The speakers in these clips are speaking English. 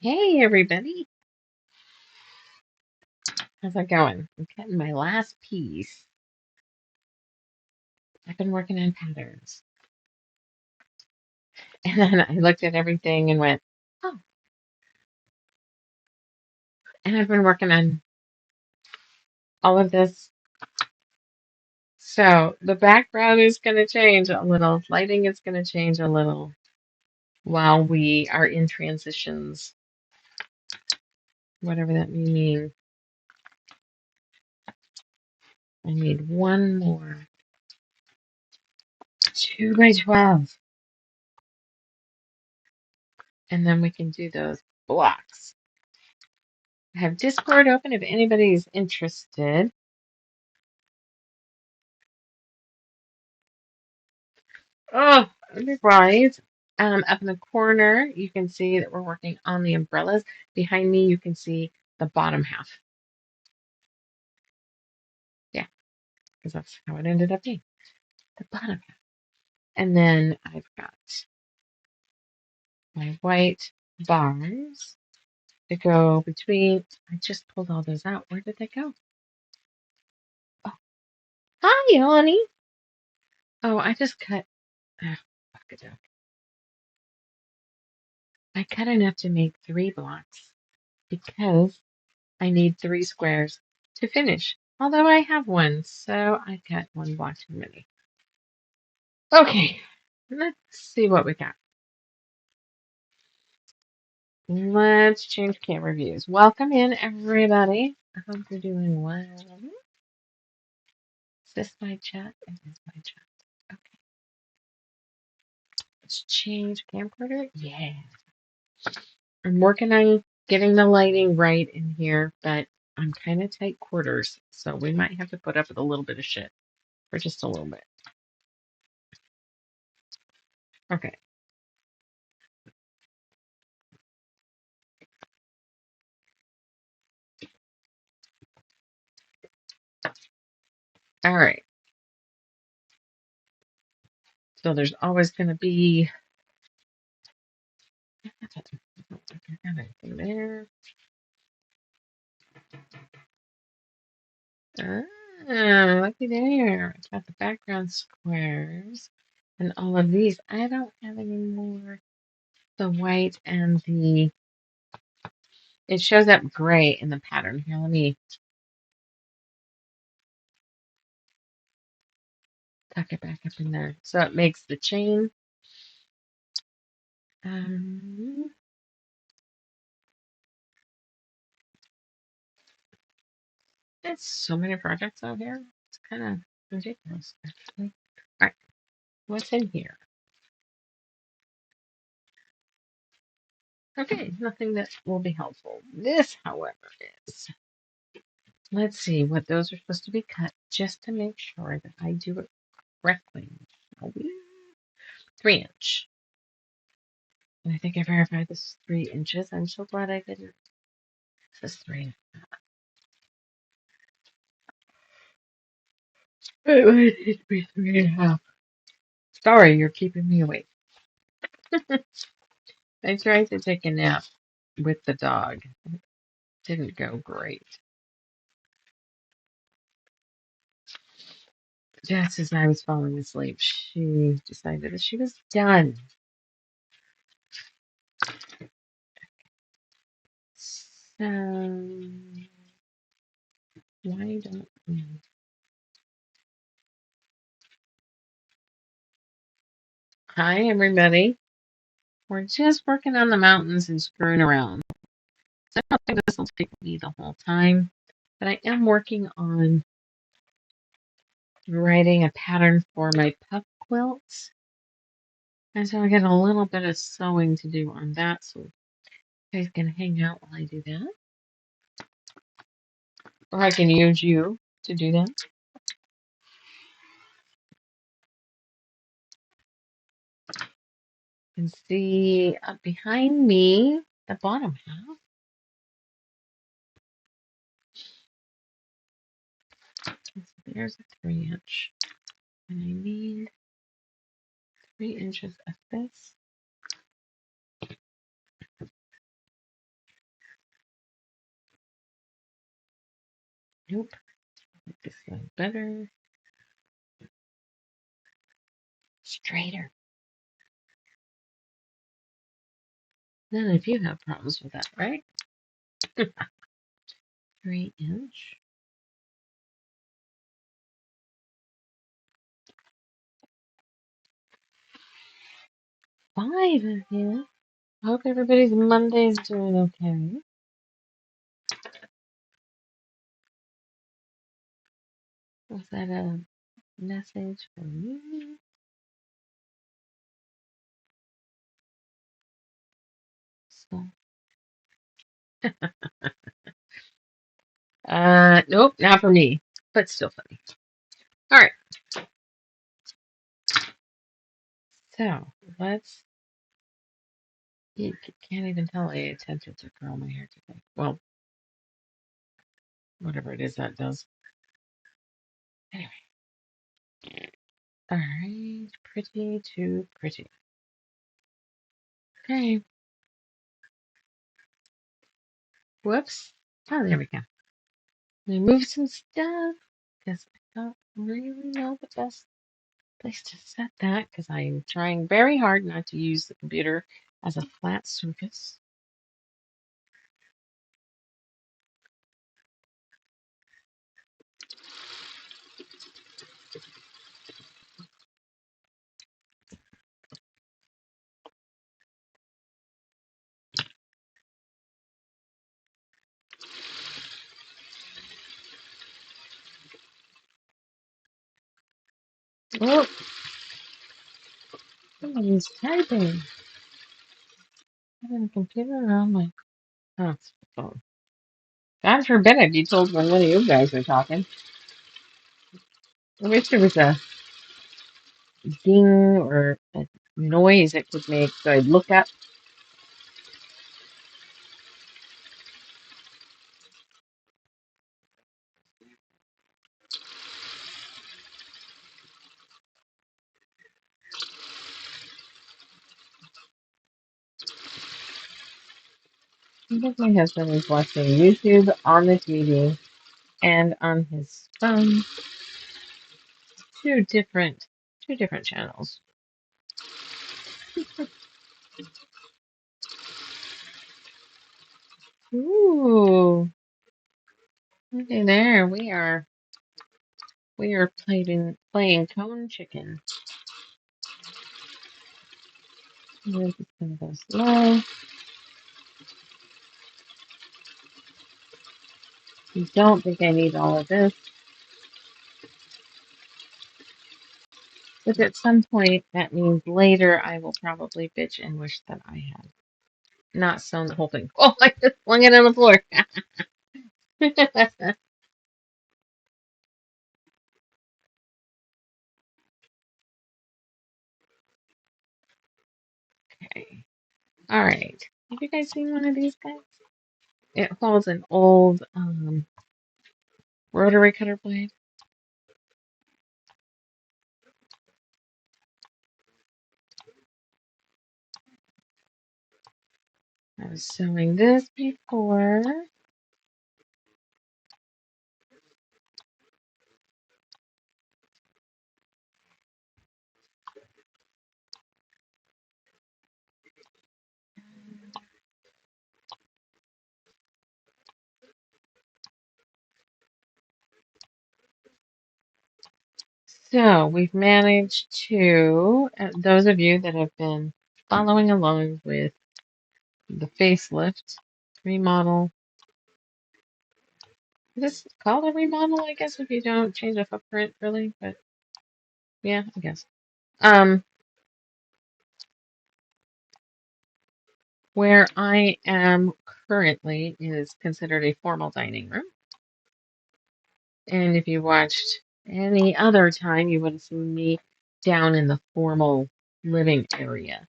Hey everybody, how's it going? I'm cutting my last piece. I've been working on patterns. And then I looked at everything and went, oh, and I've been working on all of this. So the background is going to change a little. Lighting is going to change a little while we are in transitions, whatever that may mean. I need one more 2 by 12, and then we can do those blocks. I have Discord open if anybody's interested. Oh, right. Up in the corner, you can see that we're working on the umbrellas. Behind me, you can see the bottom half. Yeah, because that's how it ended up being, the bottom half. And then I've got my white bars to go between. I just pulled all those out. Where did they go? Oh, hi, honey. Oh, I just cut. Fuck it up. I cut enough to make 3 blocks because I need 3 squares to finish. Although I have one, so I got 1 block too many. Okay, let's see what we got. Let's change camera views. Welcome in, everybody. I hope you're doing well. Is this my chat? It is my chat. Okay, let's change camcorder. Yeah. I'm working on getting the lighting right in here, but I'm kind of tight quarters, so we might have to put up with a little bit of shit for just a little bit. Okay. All right. So there's always going to be anything there. Looky there. I've got the background squares and all of these. I don't have any more. The white and the, it shows up gray in the pattern. Here, let me tuck it back up in there. So it makes the chain. There's so many projects out here. It's kind of ridiculous, actually. All right, what's in here? Okay, nothing that will be helpful. This, however, is. Let's see what those are supposed to be cut just to make sure that I do it correctly. 3 inch. And I think I verified this is 3 inches. I'm so glad I didn't. This is 3. It might need to be 3.5. Sorry, you're keeping me awake. I tried to take a nap with the dog. It didn't go great. Just as I was falling asleep, she decided that she was done. So, why don't we? Hi, everybody. We're just working on the mountains and screwing around. So I don't think this will take me the whole time, but I am working on writing a pattern for my puff quilts. And so I got a little bit of sewing to do on that, so you guys can hang out while I do that. Or I can use you to do that. You can see up behind me, the bottom half. So there's a 3 inch. And I need 3 inches of this. Nope. Make this one better. Straighter. None of you have problems with that, right? 3 inch. 5 of you. Hope everybody's Monday's doing okay. Was that a message for me? So, nope, not for me, but still funny. All right, so let's. You can't even tell I attempted to curl my hair today. Well, whatever it is that does. Anyway, all right, pretty too pretty. Okay, whoops. Oh, there we go. Let me move some stuff because I don't really know the best place to set that because I'm trying very hard not to use the computer as a flat surface. Oh, somebody's typing. I have a computer on my it's the phone. God forbid I'd be told when one of you guys are talking. I wish there was a ding or a noise it could make so I'd look up. I think my husband is watching YouTube on the TV and on his phone. Two different channels. Ooh. Okay, there we are playing cone chicken. We're just gonna go slow. I don't think I need all of this, but at some point that means later I will probably bitch and wish that I had not sewn the whole thing. Oh, I just flung it on the floor. Okay. All right. Have you guys seen one of these guys? It holds an old rotary cutter blade. I was sewing this before. So we've managed to, those of you that have been following along with the facelift remodel, this is called a remodel, I guess, if you don't change the footprint really, but yeah, I guess. Where I am currently is considered a formal dining room. And if you watched any other time, you would have seen me down in the formal living area.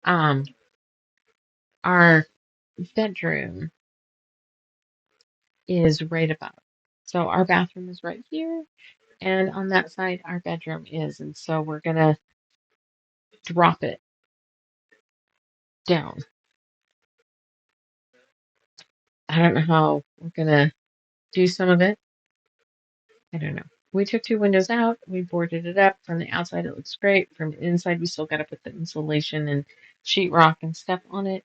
Um, our bedroom is right above. So our bathroom is right here, and on that side, our bedroom is. And so we're gonna drop it down. I don't know how we're gonna do some of it. I don't know. We took two windows out. We boarded it up. From the outside, it looks great. From the inside, we still got to put the insulation and sheetrock and stuff on it.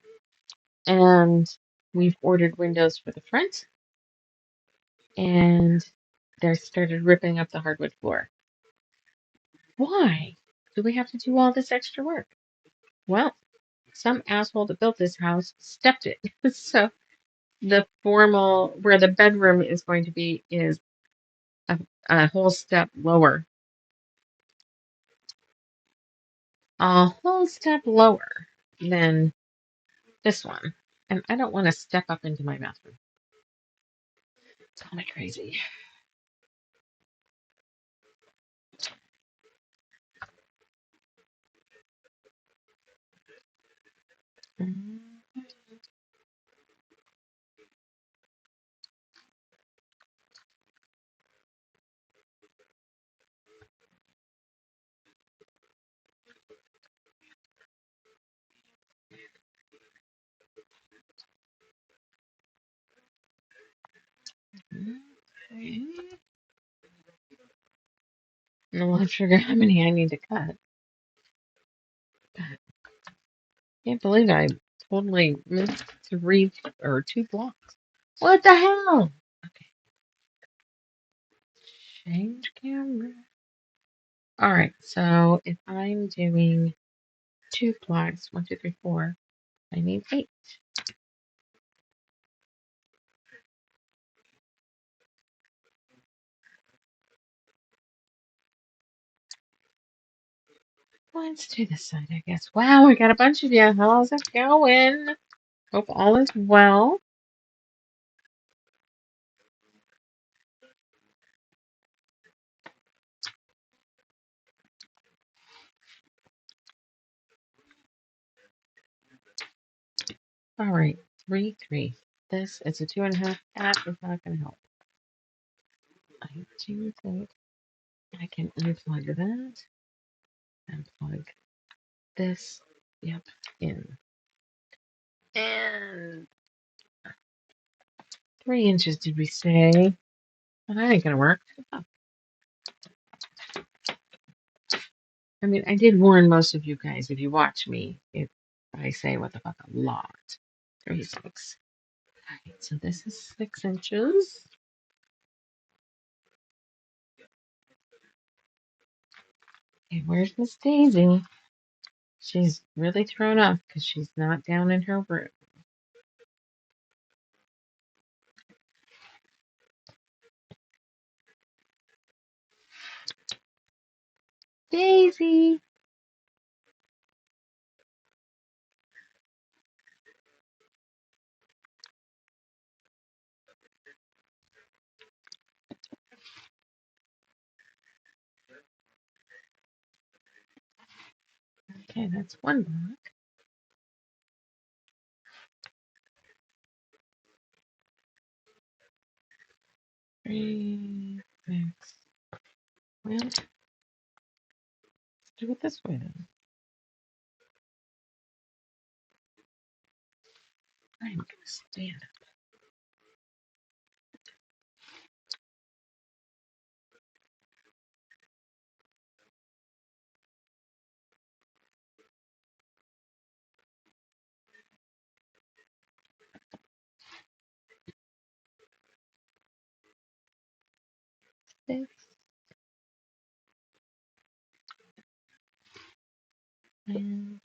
And we've ordered windows for the front. And they started ripping up the hardwood floor. Why do we have to do all this extra work? Well, some asshole that built this house stepped it. So the formal, where the bedroom is going to be, is a whole step lower. A whole step lower than this one. And I don't want to step up into my bathroom. It's kind of crazy. Okay. No, I forgot how many I need to cut. Can't believe I totally missed three or two blocks. What the hell? Okay, change camera. All right, so if I'm doing two blocks, 1, 2, 3, 4, I need 8. Let's do this side, I guess. Wow, we got a bunch of you. How's it going? Hope all is well. All right, 3, 3. This is a 2.5. That is not going to help. I do think I can unplug that and plug this, yep, in. And 3 inches, did we say? Well, that ain't going to work. I mean, I did warn most of you guys, if you watch me, if I say what the fuck a lot. 3, 6. All right, so this is 6 inches. Okay, where's Miss Daisy? She's really thrown off because she's not down in her room. Daisy! Okay, that's one block. 3, 6. Well, let's do it this way then. I'm gonna stand up. This and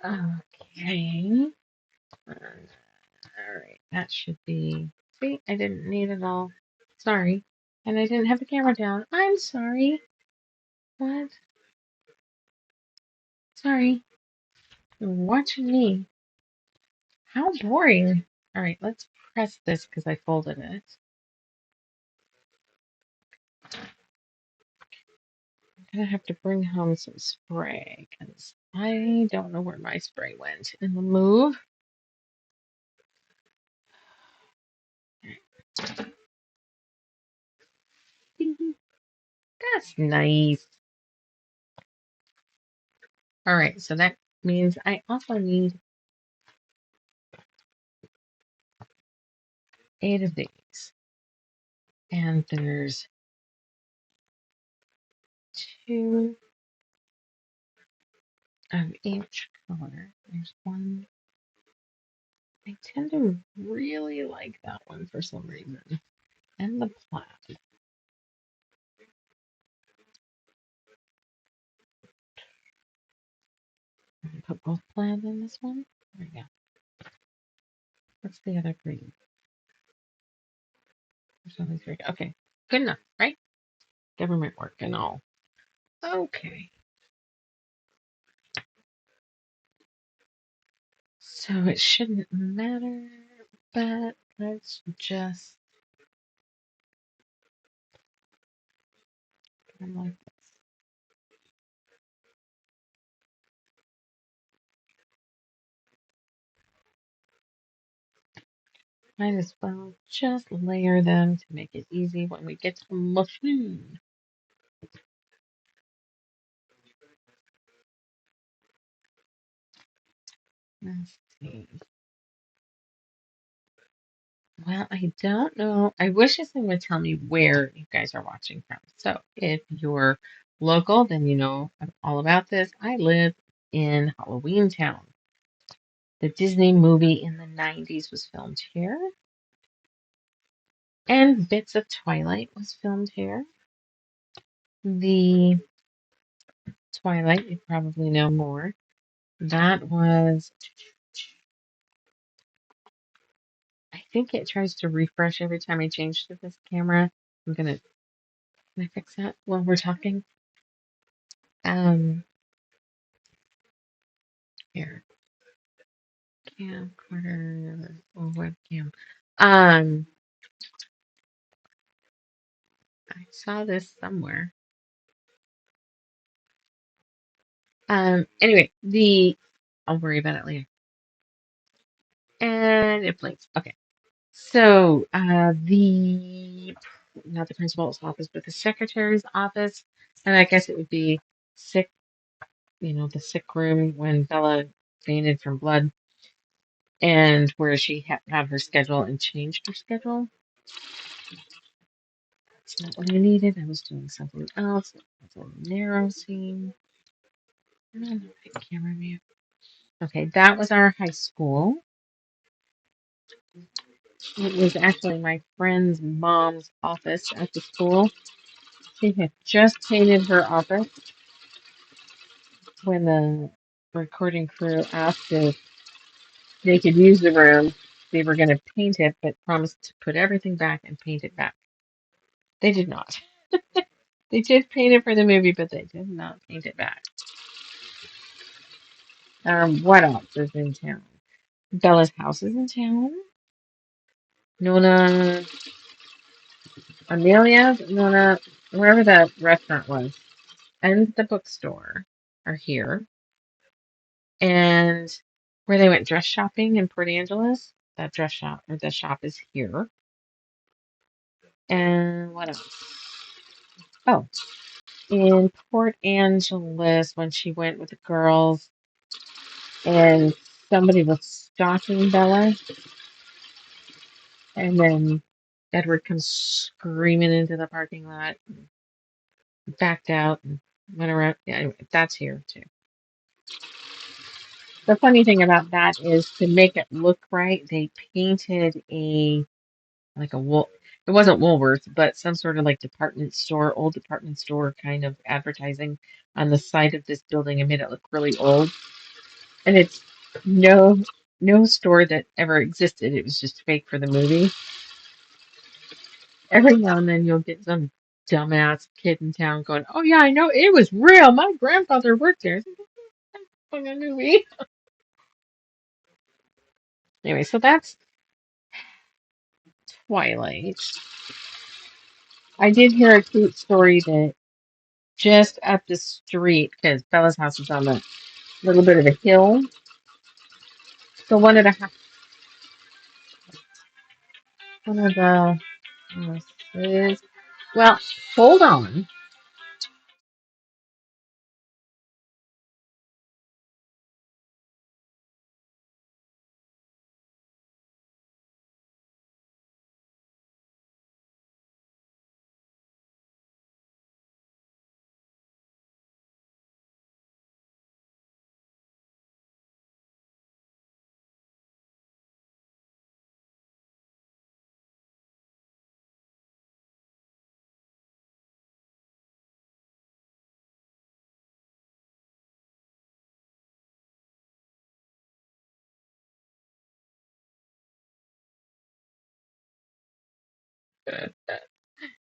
okay. Alright, that should be. See, I didn't need it all. Sorry. And I didn't have the camera down. I'm sorry. What? Sorry. You're watching me. How boring. Alright, let's press this because I folded it. I'm gonna have to bring home some spray because I don't know where my spray went in the move. Ding. That's nice. All right, so that means I also need 8 of these. And there's 2 of each color. There's one. I tend to really like that one for some reason. And the plaid. I'm gonna put both plaid in this one. There we go. What's the other green? There's only 3. Okay, good enough, right? Government work and all. Okay. So it shouldn't matter, but let's just put them like this. Might as well just layer them to make it easy when we get to the machine. Let's see. Well, I don't know. I wish this thing would tell me where you guys are watching from. So if you're local, then you know all about this. I live in Halloween Town. The Disney movie in the 90s was filmed here, and bits of Twilight was filmed here. The Twilight, you probably know more. That was, I think it tries to refresh every time I change to this camera. Can I fix that while we're talking? Here, camcorder or webcam. Um, I saw this somewhere. Anyway, I'll worry about it later. And it blinks. Okay. So, not the principal's office, but the secretary's office, and I guess it would be sick, the sick room when Bella fainted from blood, and where she had her schedule and changed her schedule. That's not what I needed. I was doing something else. It's a narrow scene. Camera view. Okay, that was our high school. It was actually my friend's mom's office at the school. She had just painted her office when the recording crew asked if they could use the room. They were going to paint it, but promised to put everything back and paint it back. They did not. They did paint it for the movie, but they did not paint it back. What else is in town? Bella's house is in town. Nona, Nona, wherever that restaurant was, and the bookstore are here. And where they went dress shopping in Port Angeles, that dress shop or the shop is here. And what else? Oh, in Port Angeles when she went with the girls and somebody was stalking Bella, and then Edward comes screaming into the parking lot, backed out, and went around. Yeah, anyway, that's here too. The funny thing about that is to make it look right, they painted like a wool. It wasn't Woolworths, but some sort of like department store, old department store kind of advertising on the side of this building and made it look really old. And it's no no store that ever existed. It was just fake for the movie. Every now and then you'll get some dumbass kid in town going, "Oh yeah, I know it was real. My grandfather worked there." Fucking movie. Anyway, so that's Twilight. I did hear a cute story that just up the street, because Bella's house is on a little bit of a hill. So one of the houses. Well, hold on.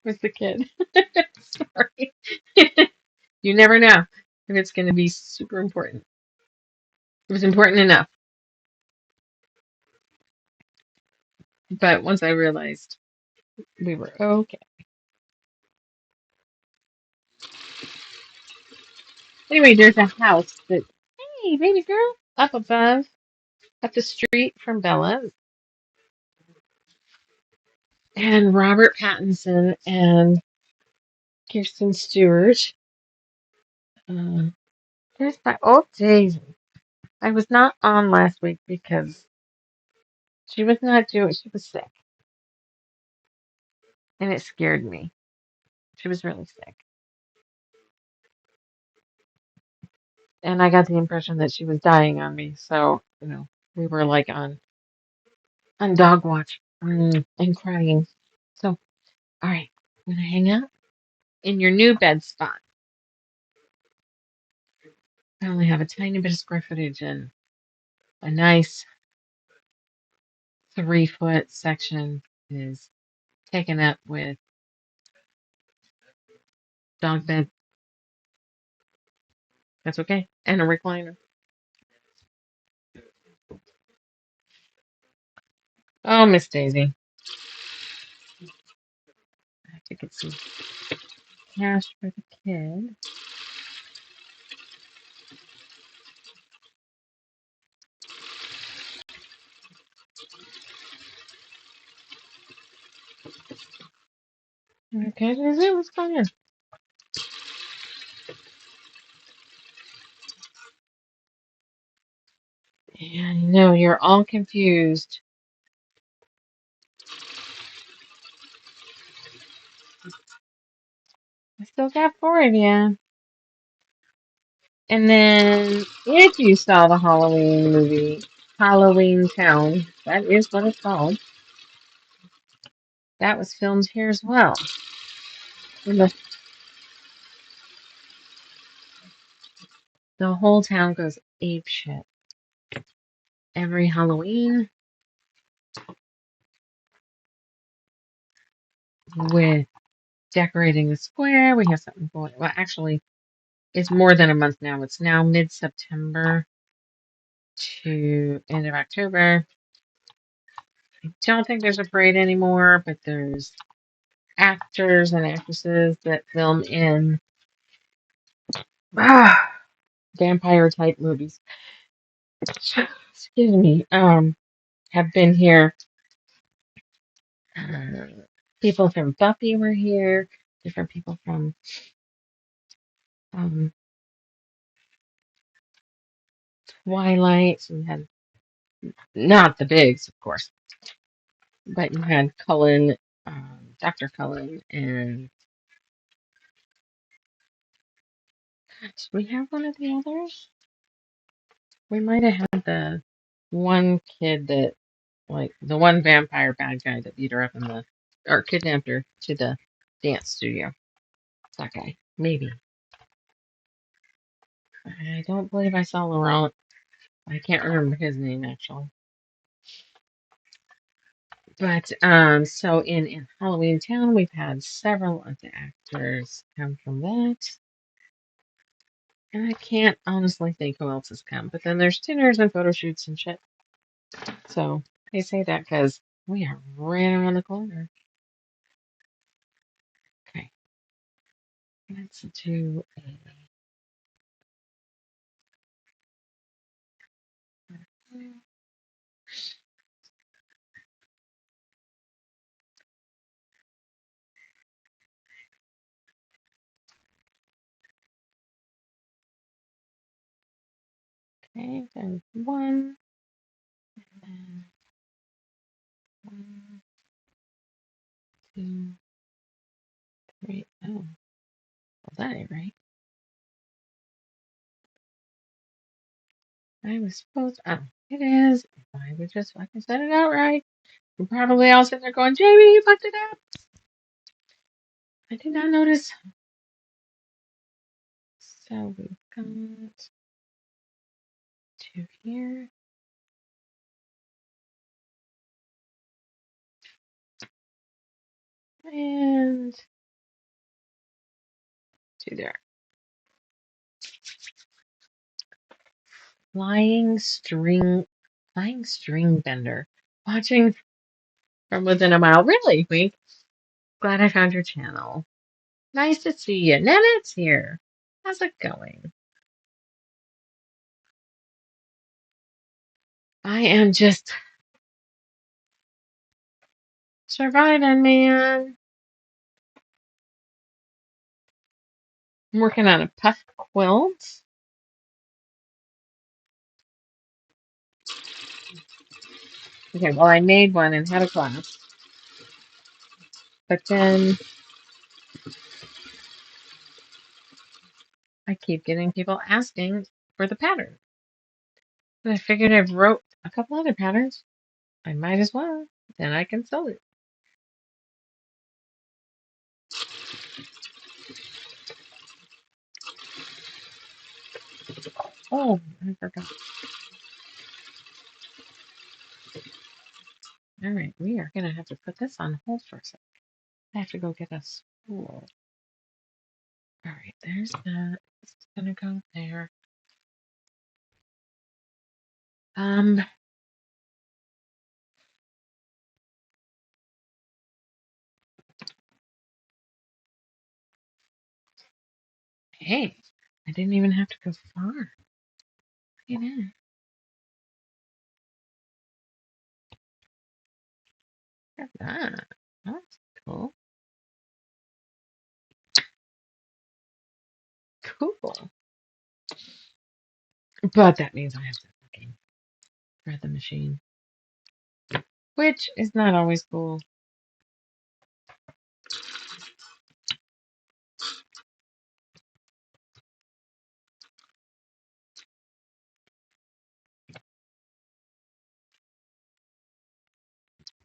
With the kid. Sorry. You never know if it's going to be super important. It was important enough. But once I realized we were okay. Anyway, there's a house that, hey, baby girl, up above, up the street from Bella and Robert Pattinson and Kirsten Stewart. Uh, there's my old Daisy. I was not on last week because she was not doing, she was sick. And it scared me. She was really sick. And I got the impression that she was dying on me. So, we were like on dog watch and crying. So, all right, I'm gonna hang out in your new bed spot. I only have a tiny bit of square footage and a nice 3-foot section is taken up with dog bed. That's okay. And a recliner. Oh, Miss Daisy. I have to get some cash for the kid. Okay, Daisy, what's going on? Yeah, I know, you're all confused. I still got 4 of you. And then, if you saw the Halloween movie, Halloween Town, that is what it's called. That was filmed here as well. And the whole town goes ape shit. Every Halloween with decorating the square. We have something going. Well, actually, it's more than a month now. It's now mid-September to end of October. I don't think there's a parade anymore, but there's actors and actresses that film in vampire type movies. Excuse me. Have been here. Uh, people from Buffy were here. Different people from um, Twilight. So we had not the bigs, of course, but you had Cullen, Dr. Cullen, and did we have one of the others? We might have had the one kid that, like, the one vampire bad guy that beat her up or kidnapped her to the dance studio. That guy, maybe. I don't believe I saw Laurent. I can't remember his name actually. But so in Halloween Town, we've had several of the actors come from that. And I can't honestly think who else has come. But then there's dinners and photo shoots and shit. So I say that because we are right around the corner. Okay, let's do a. Okay, there's one. And one, two, three. Oh, well, that ain't right. I was supposed. Oh, it is. If I would just fucking set it out right. We're probably all sitting there going, Jamie, you fucked it up. I did not notice. So we've got 2 here. And two there. Flying string bender. Watching from within a mile. Really, Wink? Glad I found your channel. Nice to see you. Nanette's here. How's it going? I am just surviving, man. I'm working on a puff quilt. Okay, well, I made one and had a class, but then I keep getting people asking for the pattern. And I figured I've wrote a couple other patterns. I might as well. Then I can sell it. Oh, I forgot. All right, we are going to have to put this on hold for a second. I have to go get a spool. All right, there's that. It's going to go there. Um, hey, I didn't even have to go far. Look at that. Look at that. That's cool. Cool. But that means I have to fucking thread the machine, which is not always cool.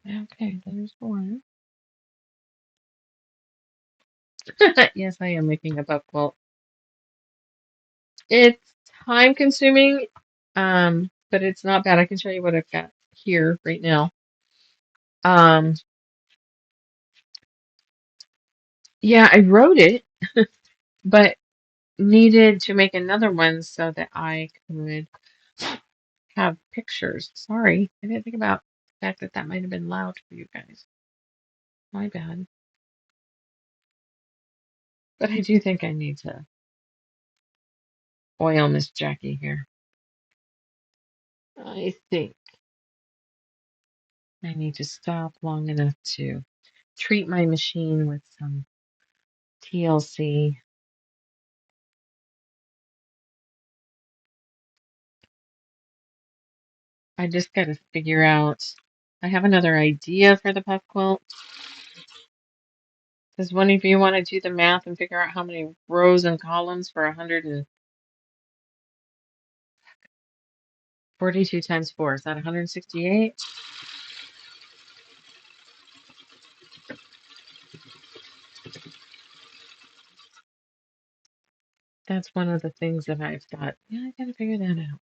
Okay, there's one. Yes, I am making a buff quilt. It's time consuming, but it's not bad. I can show you what I've got here right now. Um, yeah, I wrote it, but needed to make another one so that I could have pictures. Sorry, I didn't think about the fact that that might have been loud for you guys. My bad. But I do think I need to oil Miss Jackie here. I think I need to stop long enough to treat my machine with some TLC. I just got to figure out. I have another idea for the puff quilt. Does one of you want to do the math and figure out how many rows and columns for 142 times 4? Is that 168? That's one of the things that I've thought, yeah, I got to figure that out.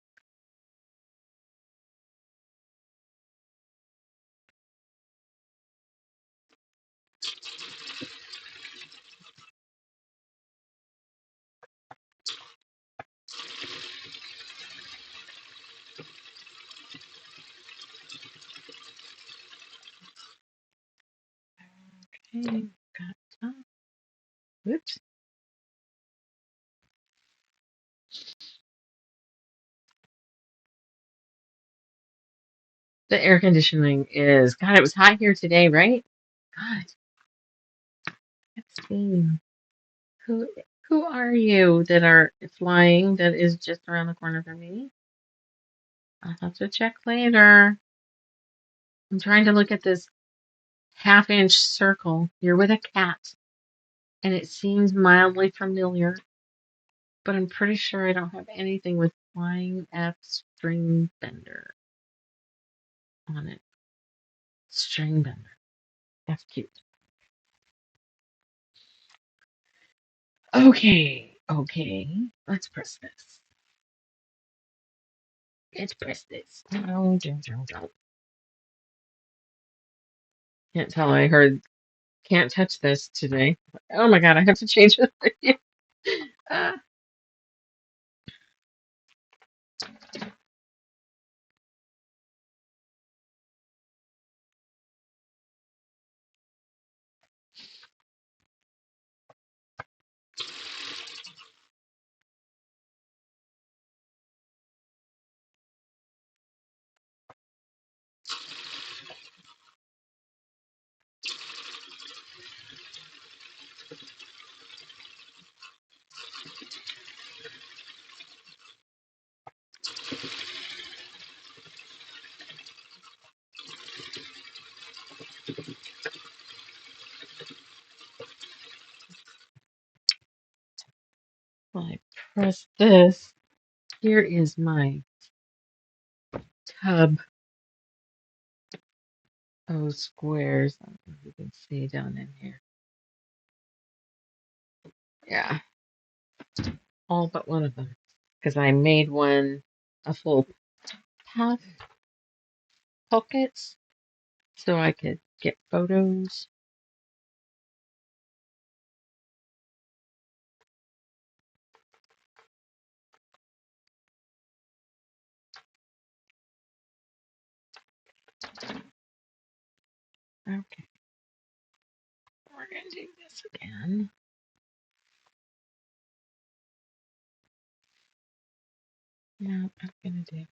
Okay, got Oops. The air conditioning is, God, it was hot here today, right? God, let's see. Who who are you that are flying that is just around the corner from me? I'll have to check later. I'm trying to look at this half-inch circle. You're with a cat, and it seems mildly familiar, but I'm pretty sure I don't have anything with flying F string bender on it. String bender. That's cute. Okay. Let's press this. Let's press this. No, don't. Can't tell. I heard Can't touch this today. Oh my God, I have to change it for you. Uh, Well, I press this. Here is my tub of squares. I don't know if you can see down in here. Yeah, all but one of them. Because I made one a full half pockets so I could get photos. Okay, we're gonna do this again. No, I'm gonna do.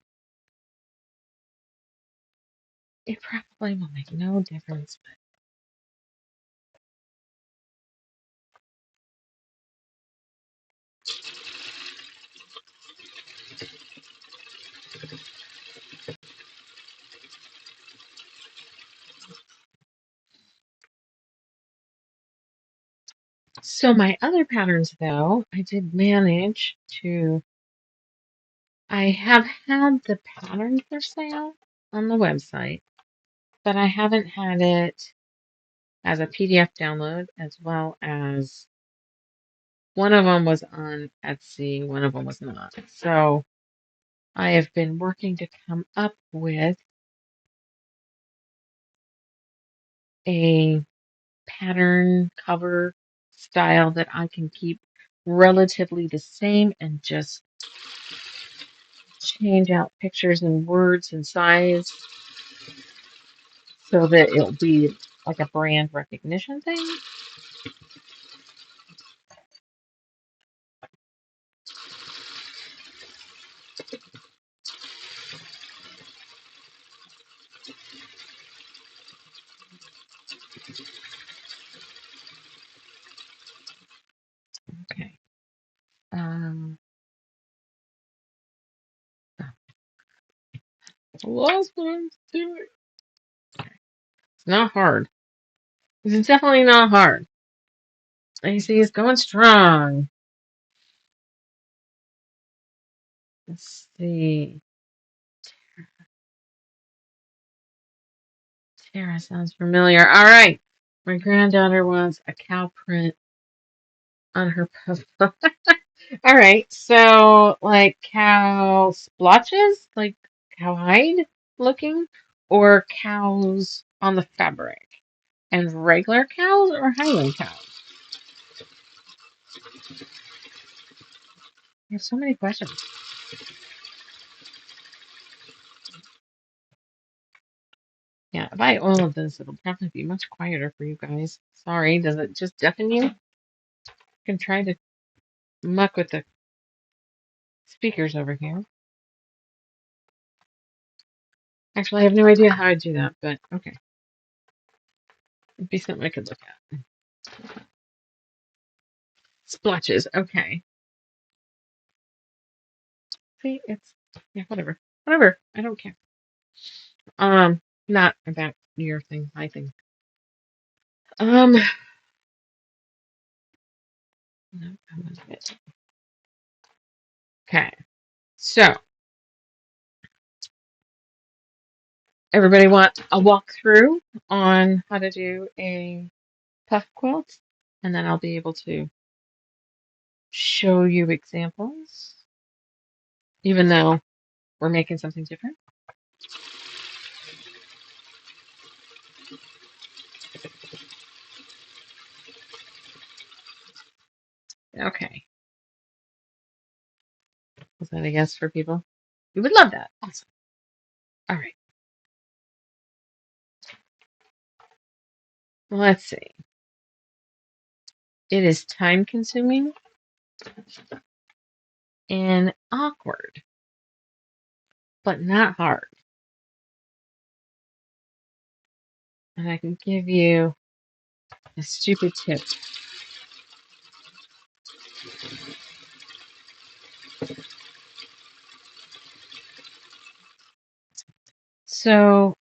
It probably will make no difference, but so my other patterns though, I did manage to. I have had the pattern for sale on the website, but I haven't had it as a PDF download as well as one of them was on Etsy, one of them was not. So I have been working to come up with a pattern cover style that I can keep relatively the same and just change out pictures and words and size so that it'll be like a brand recognition thing. Okay. Um, last one, do it. It's not hard. It's definitely not hard. AC is going strong. Let's see. Tara sounds familiar. All right. My granddaughter wants a cow print on her profile. All right. So, like cow splotches, like cowhide looking, or cows on the fabric, and regular cows or Highland cows. There's so many questions. Yeah, if I oil this, it'll probably be much quieter for you guys. Sorry, does it just deafen you? I can try to muck with the speakers over here. Actually, I have no idea how I do that, but okay. It'd be something I could look at. Splotches, okay. See, it's yeah, whatever. Whatever. I don't care. Not about your thing, my thing. No, I was it. Okay. So, everybody want a walkthrough on how to do a puff quilt? And then I'll be able to show you examples, even though we're making something different. Okay. Was that a yes for people? We would love that. Awesome. All right. Well, let's see. It is time consuming and awkward, but not hard. And I can give you a stupid tip. So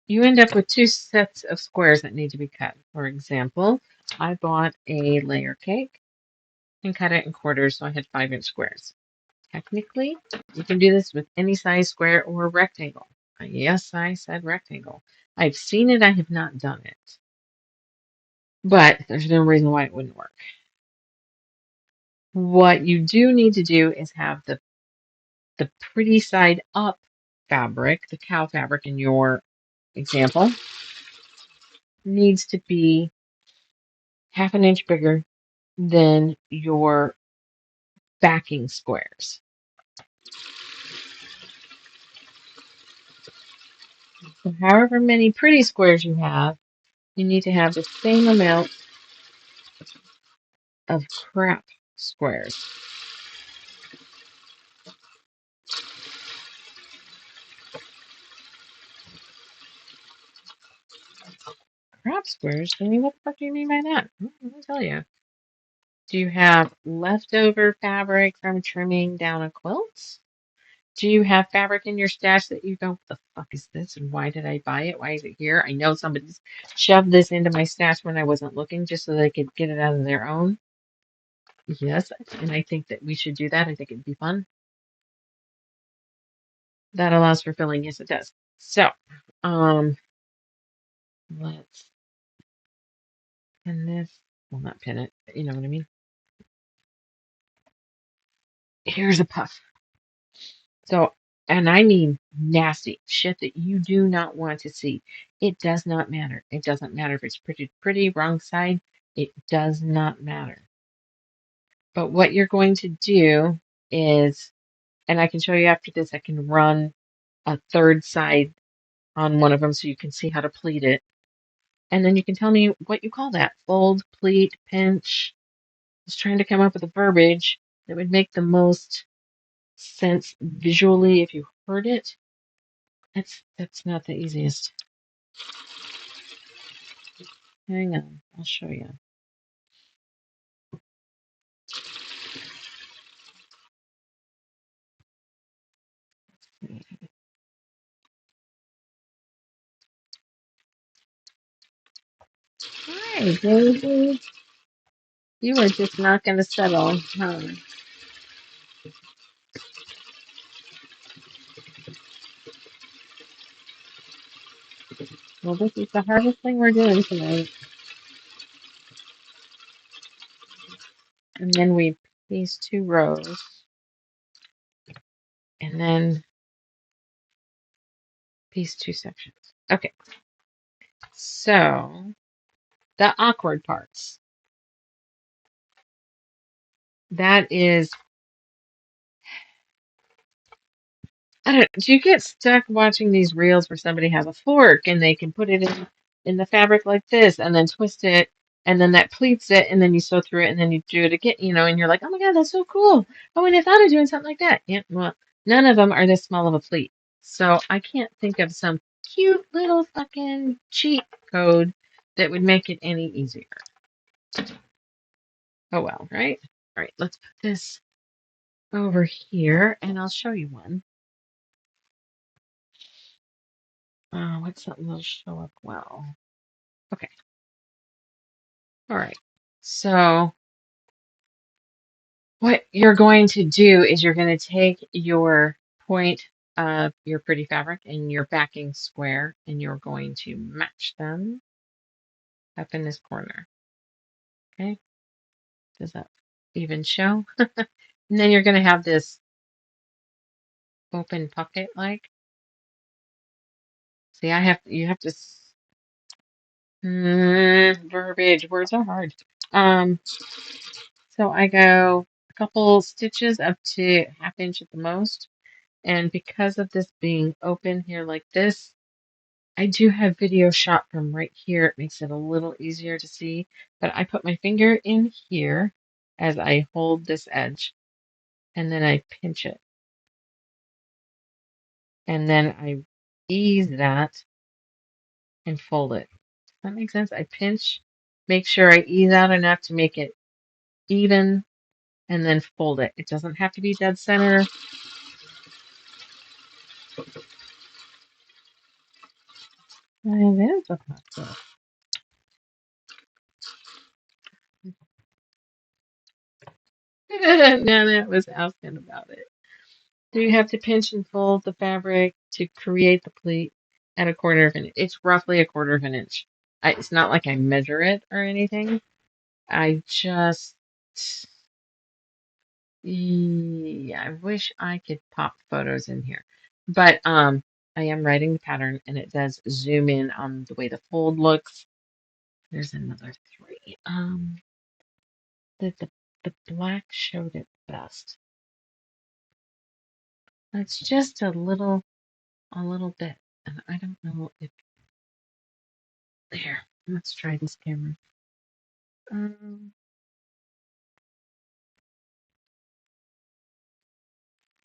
you end up with two sets of squares that need to be cut. For example, I bought a layer cake and cut it in quarters, so I had 5-inch squares. Technically, you can do this with any size square or rectangle. Yes, I said rectangle. I've seen it, I have not done it. But there's no reason why it wouldn't work. What you do need to do is have the pretty side up fabric, the cow fabric in your example, needs to be 1/2 inch bigger than your backing squares. So however many pretty squares you have, you need to have the same amount of crap squares. Crop squares? Jamie, what the fuck do you mean by that? I'll tell you. Do you have leftover fabric from trimming down a quilt? Do you have fabric in your stash that you go, what the fuck is this? And why did I buy it? Why is it here? I know somebody's shoved this into my stash when I wasn't looking just so they could get it out of their own. Yes, and I think that we should do that. I think it'd be fun. That allows for filling. Yes, it does. So, um, let's pin this. Well, not pin it, but you know what I mean. Here's a puff. So, and I mean nasty shit that you do not want to see. It does not matter. It doesn't matter if it's pretty, wrong side. It does not matter. But what you're going to do is, and I can show you after this, I can run a third side on one of them so you can see how to pleat it. And then you can tell me what you call that. Fold, pleat, pinch. Just trying to come up with a verbiage that would make the most sense visually if you heard it. That's not the easiest. Hang on, I'll show you. Hi, Daisy. You are just not going to settle, huh? Well, this is the hardest thing we're doing tonight. And then we piece 2 rows. And then piece 2 sections. Okay, so the awkward parts. That is, I don't, do you get stuck watching these reels where somebody has a fork and they can put it in the fabric like this and then twist it and then that pleats it and then you sew through it and then you do it again, and you're like, oh my God, that's so cool. Oh, and I thought of doing something like that. Yeah, well, none of them are this small of a pleat. So I can't think of some cute little fucking cheat code that would make it any easier. Oh well, right? All right, let's put this over here and I'll show you one. What's something that'll show up well? Okay. All right. So what you're going to do is you're going to take your point of your pretty fabric and your backing square and you're going to match them up in this corner. Okay. Does that even show? And then you're going to have this open pocket like. See, you have to, verbiage, words are hard. So I go a couple stitches up to half inch at the most. And because of this being open here like this, I do have video shot from right here. It makes it a little easier to see. But I put my finger in here as I hold this edge, and then I pinch it. And then I ease that and fold it. Does that make sense? I pinch, make sure I ease out enough to make it even, and then fold it. It doesn't have to be dead center. And there's a pasta. Nana was asking about it. Do you have to pinch and fold the fabric to create the pleat at a quarter of an inch? It's roughly a quarter of an inch. It's not like I measure it or anything. I just, yeah, I wish I could pop photos in here. But I am writing the pattern and it does zoom in on the way the fold looks. There's another three. The black showed it best. It's just a little bit. And I don't know if there. Let's try this camera. Um,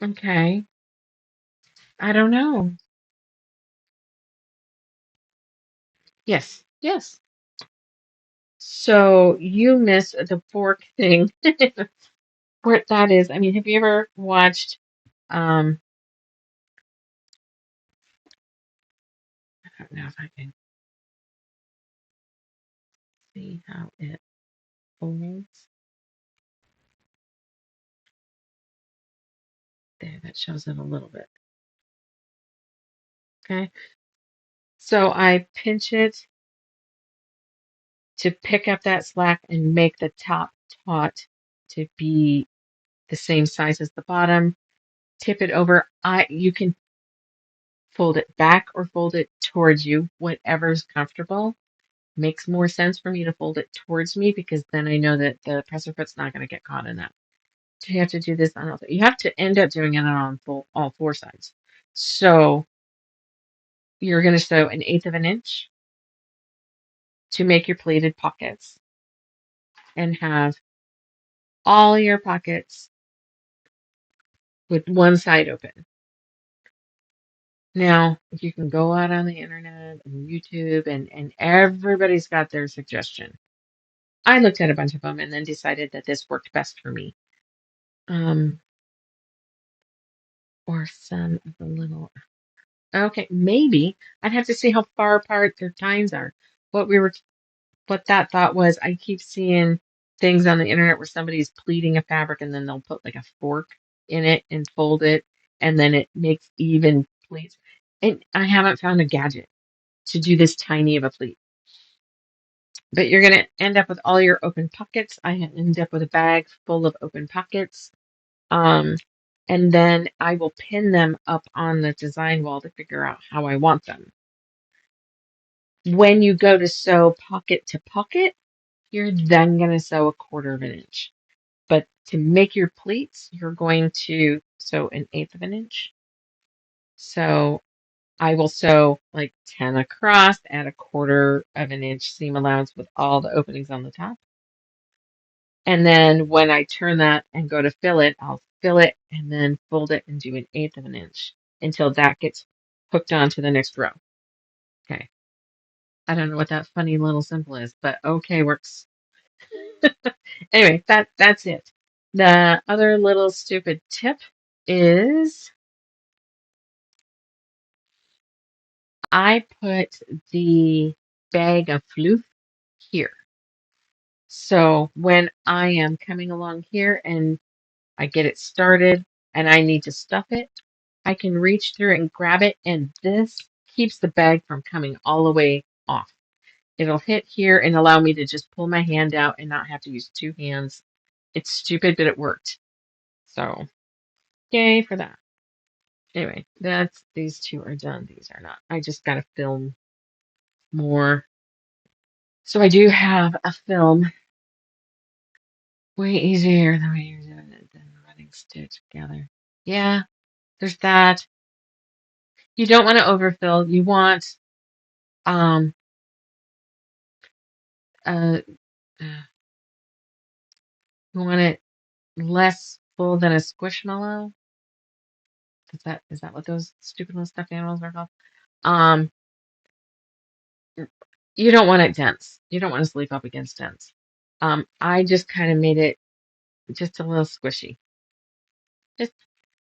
okay. I don't know. Yes, yes. So you missed the fork thing. What that is. I mean, have you ever watched I don't know if I can see how it folds. There, that shows it a little bit. Okay. So I pinch it to pick up that slack and make the top taut to be the same size as the bottom. Tip it over. You can fold it back or fold it towards you, whatever's comfortable. Makes more sense for me to fold it towards me because then I know that the presser foot's not going to get caught in that. So you have to do this on all. You have to end up doing it on all four sides. So you're going to sew an eighth of an inch to make your pleated pockets and have all your pockets with one side open. Now, if you can go out on the internet and YouTube and everybody's got their suggestion. I looked at a bunch of them and then decided that this worked best for me. Um, or some of the little, okay, maybe I'd have to see how far apart their tines are. What we were, what that thought was, I keep seeing things on the internet where somebody's pleating a fabric and then they'll put like a fork in it and fold it, and then it makes even pleats. And I haven't found a gadget to do this tiny of a pleat. But you're going to end up with all your open pockets. I end up with a bag full of open pockets. Um, and then I will pin them up on the design wall to figure out how I want them. When you go to sew pocket to pocket, you're then going to sew a quarter of an inch. But to make your pleats, you're going to sew an eighth of an inch. So I will sew like 10 across, add a quarter of an inch seam allowance with all the openings on the top. And then when I turn that and go to fill it, I'll fill it and then fold it and do an eighth of an inch until that gets hooked onto the next row. Okay. I don't know what that funny little symbol is, but okay, works. Anyway, that's it. The other little stupid tip is I put the bag of fluff here. So when I am coming along here and I get it started and I need to stuff it, I can reach through and grab it, and this keeps the bag from coming all the way off. It'll hit here and allow me to just pull my hand out and not have to use two hands. It's stupid, but it worked. So, yay for that. Anyway, that's these two are done. These are not. I just got to film more. So I do have a film way easier the way you're doing it than running stitch together. Yeah, there's that. You don't want to overfill. Um uh, uh you want it less full than a squishmallow. Is that what those stupid little stuffed animals are called? Um, you don't want it dense. You don't want to sleep up against dense. I just kind of made it just a little squishy. Just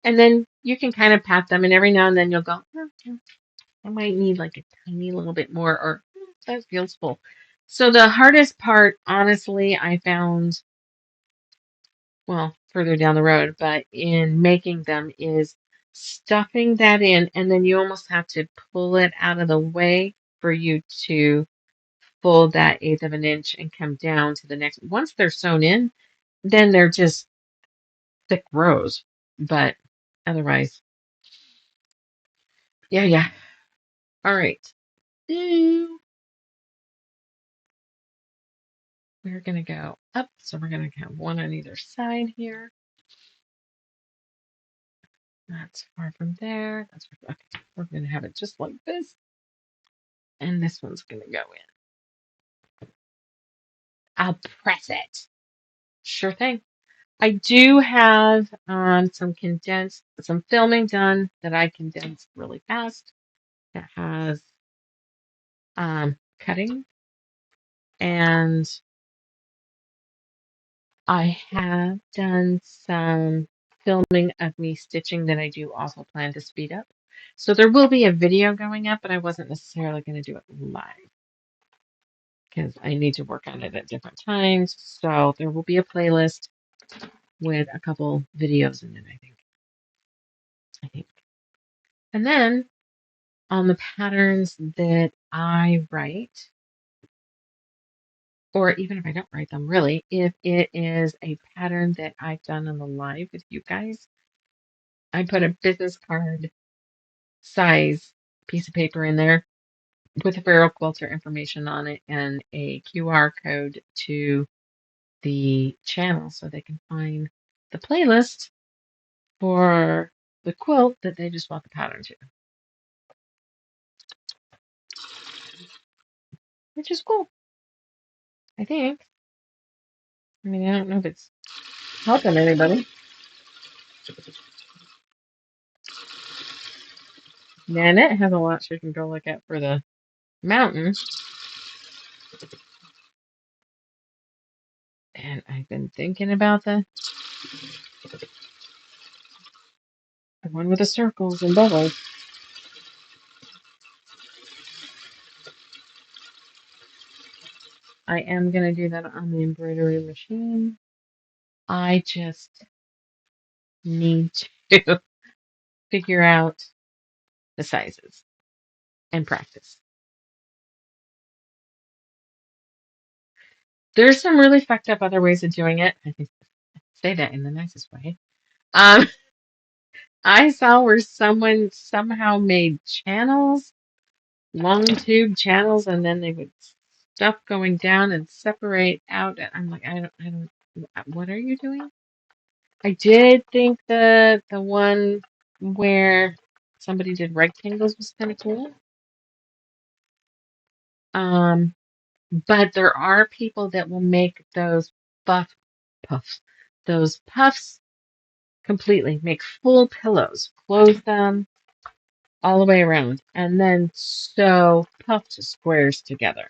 and then you can kind of pat them, and every now and then you'll go, "Oh, yeah, I might need like a tiny little bit more, or that feels full." So the hardest part, honestly, I found, well, further down the road, but in making them is stuffing that in, and then you almost have to pull it out of the way for you to fold that eighth of an inch and come down to the next. Once they're sewn in, then they're just thick rows. But otherwise, yeah, yeah. All right. We're gonna go up, so we're gonna have one on either side here. That's far from there. Okay. We're gonna have it just like this, and this one's gonna go in. I'll press it. Sure thing. I do have some filming done that I condensed really fast. That has cutting, and I have done some filming of me stitching that I do also plan to speed up. So there will be a video going up, but I wasn't necessarily going to do it live because I need to work on it at different times. So there will be a playlist with a couple videos in it, I think. And then on the patterns that I write, or even if I don't write them really, if it is a pattern that I've done on the live with you guys, I put a business card size piece of paper in there with a Barrel Quilter information on it and a QR code to the channel so they can find the playlist for the quilt that they just want the pattern to, which is cool, I think. I mean, I don't know if it's helping anybody. Nanette has a lot she can go look at for the mountain. And I've been thinking about the one with the circles and bubbles. I am going to do that on the embroidery machine. I just need to figure out the sizes and practice. There's some really fucked up other ways of doing it. I can say that in the nicest way. Um, I saw where someone somehow made channels, long tube channels, and then they would stuff going down and separate out. And I'm like, I don't. What are you doing? I did think the one where somebody did rectangles was kind of cool. Um, but there are people that will make those buff puffs, those puffs completely, make full pillows, close them all the way around, and then sew puffed squares together.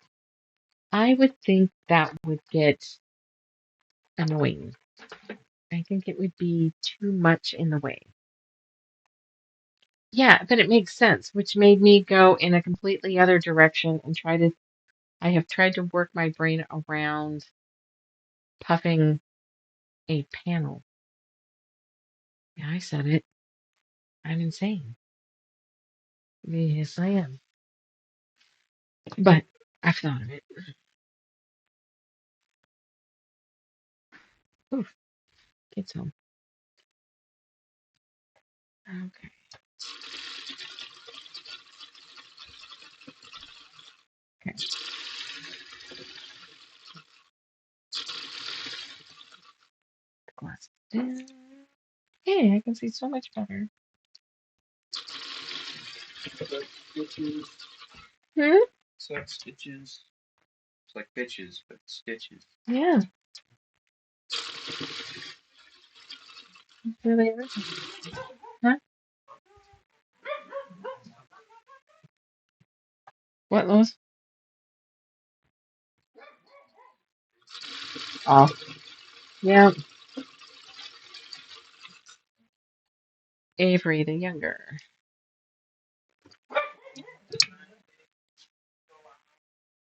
I would think that would get annoying. I think it would be too much in the way. Yeah, but it makes sense, which made me go in a completely other direction and I have tried to work my brain around puffing a panel. Yeah, I said it. I'm insane. Yes, I am. But I've thought of it. Oof, kids home. Okay. Okay. glasses down. Hey, I can see so much better. Stitches. Hmm? It's like stitches. It's like bitches, but stitches. Yeah. Really original. Huh? What, Lois? Oh. Yeah. Avery the younger.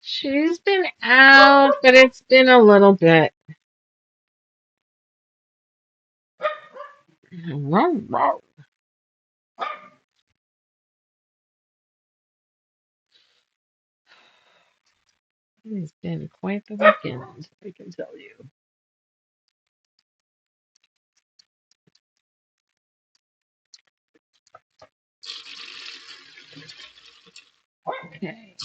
She's been out, but it's been a little bit. It's been quite the weekend, I can tell you. Okay.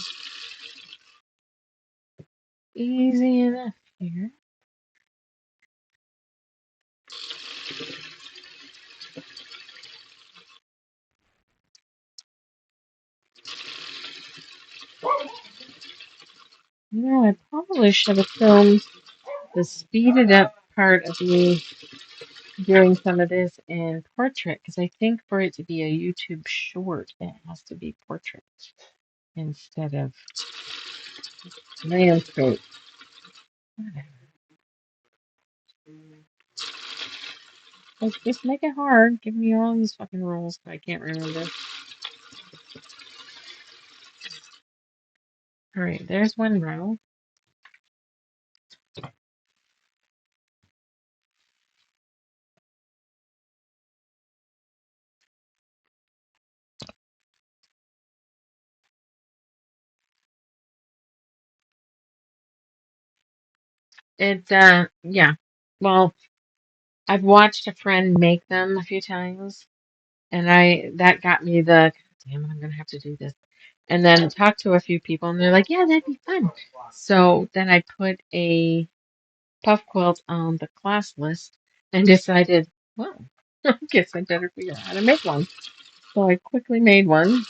Easy enough here. I probably should have filmed the speeded up part of me doing some of this in portrait because I think for it to be a YouTube short, it has to be portrait instead of landscape. Just make it hard. Give me all these fucking rules that I can't remember. All right, there's one row. Yeah. Well, I've watched a friend make them a few times, and that got me the, damn it, I'm gonna have to do this. And then talked to a few people, and they're like, yeah, that'd be fun. So then I put a puff quilt on the class list and decided, well, I guess I better figure out how to make one. So I quickly made one.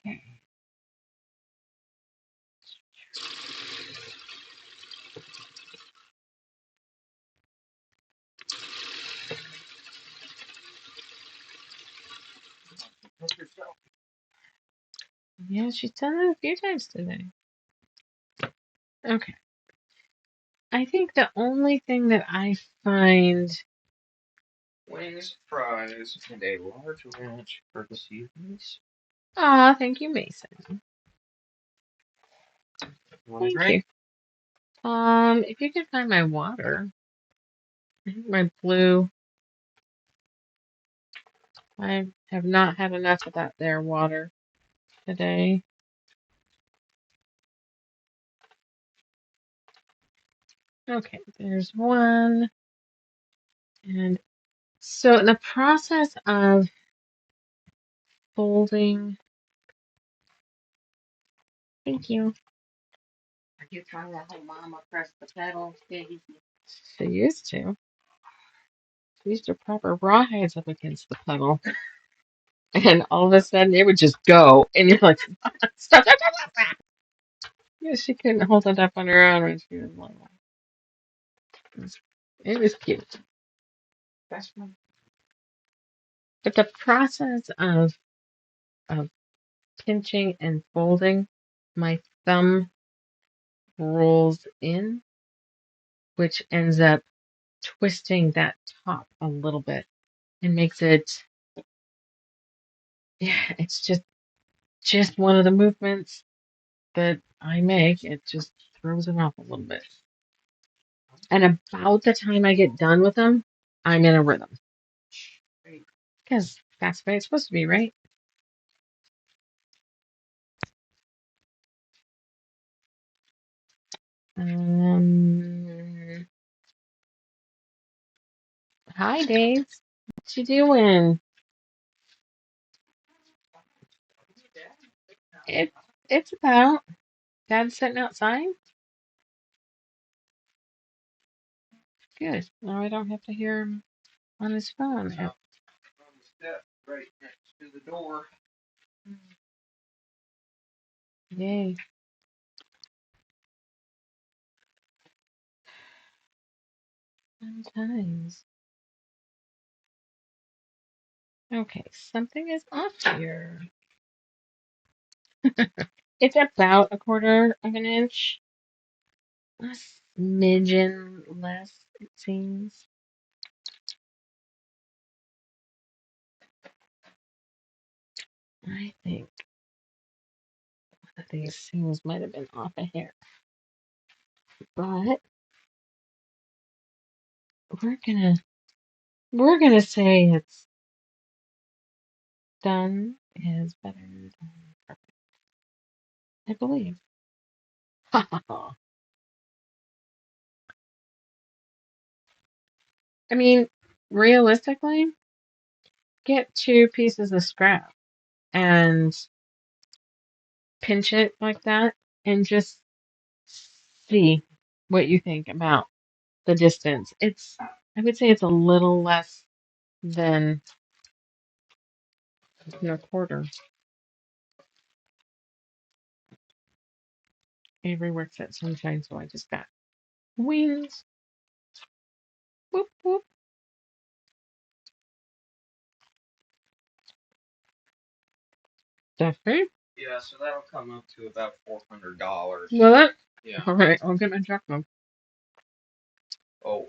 Okay. Yeah, she's done it a few times today. Okay. I think the only thing that I find. Wings, fries, and a large ranch courtesy of Mace. Aw, thank you, Mason. Want a Thank drink? you. If you could find my water, I think my blue. I have not had enough of that there water today. Okay, there's one. And so in the process of folding, thank you. Are you trying to help Mama press the pedal? Baby? She used to. She used to prop her rawhides up against the pedal. And all of a sudden it would just go. And you're like, stop, stop, stop, stop, stop. Yeah, she couldn't hold it up on her own when she was little. It was cute. That's one. But the process of pinching and folding, my thumb rolls in, which ends up twisting that top a little bit and makes it, yeah, it's just one of the movements that I make. It just throws it off a little bit. And about the time I get done with them, I'm in a rhythm. Because that's the way it's supposed to be, right? Um, Hi, Dave. What you doing? It, it's about Dad sitting outside. Good. Now I don't have to hear him on his phone. On the step right next to the door. Yay. Sometimes. Okay, something is off here. It's about a quarter of an inch. A smidgen less, it seems. I think one of these seams might have been off a hair. But we're gonna we're gonna say it's done is better than perfect. I believe. I mean, realistically, get two pieces of scrap and pinch it like that and just see what you think about the distance. I would say it's a little less than a quarter. Avery works at Sunshine, so I just got wings. Whoop, whoop. Duffy? Yeah, so that'll come up to about $400. Will it? Yeah. All right, I'll get my checkbook. Oh,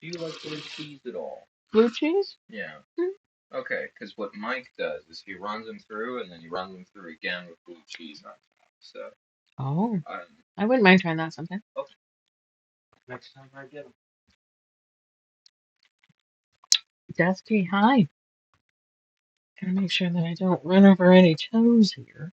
do you like blue cheese at all? Blue cheese? Yeah. Hmm. Okay, because what Mike does is he runs them through and then he runs them through again with blue cheese on top. So, Oh, um, I wouldn't mind trying that sometime. okay, next time I get them. Dusty, hi. Gotta make sure that I don't run over any toes here.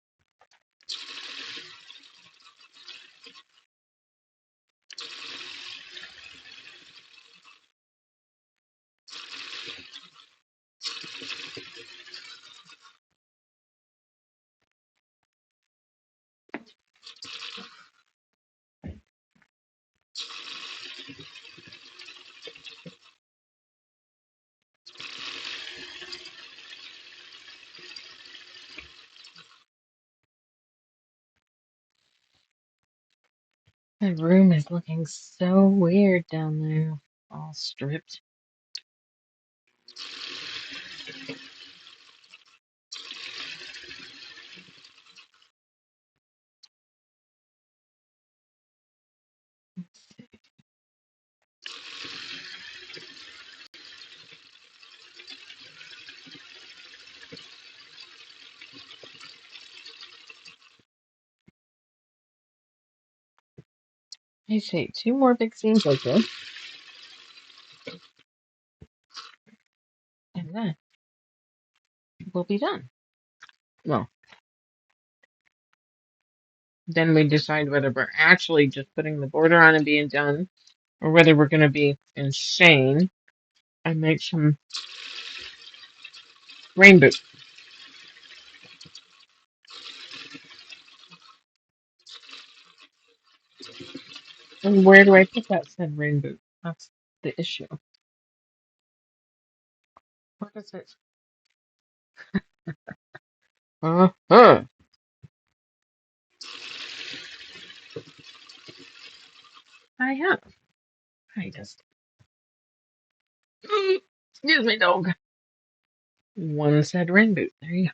My room is looking so weird down there, all stripped. I see, two more big seams like this, and then we'll be done. Well, then we decide whether we're actually just putting the border on and being done, or whether we're going to be insane and make some rain boots. And where do I put that said rain boot? That's the issue. What is it? Uh-huh. I have. I just. Excuse me, dog. One said rain boot. There you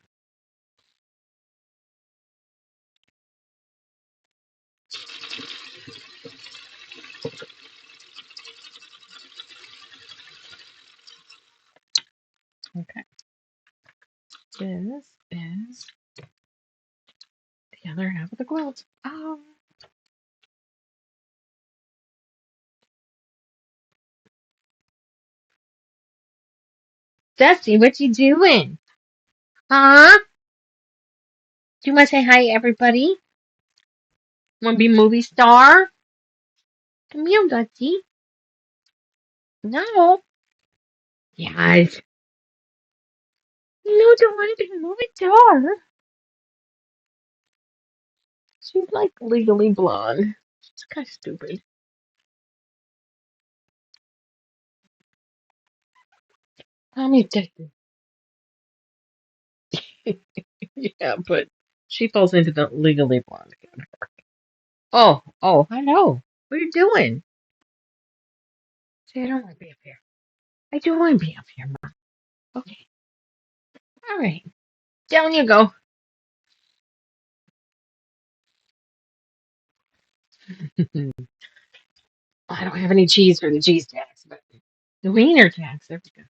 go. Okay. This is the other half of the quilt. Oh. Dusty, what you doing? Huh? Do you want to say hi, everybody? Want to be a movie star? Come here, Dusty. No. Yes. No, don't want to move it to her. She's like legally blonde. She's kind of stupid. I'm addicted. Yeah, but she falls into the legally blonde category. Oh, I know. What are you doing? See, I don't want to be up here. I do want to be up here, Mom. Okay. All right. Down you go. I don't have any cheese for the cheese tax, but the wiener tax. There we go.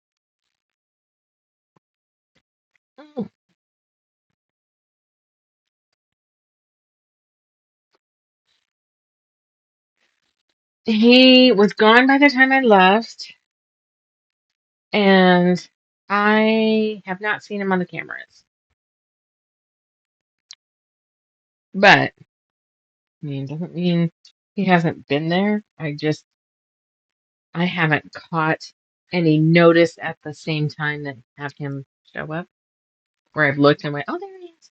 He was gone by the time I left, and I have not seen him on the cameras. But doesn't mean he hasn't been there. I haven't caught any notice at the same time that have him show up. Where I've looked and went, oh, there he is.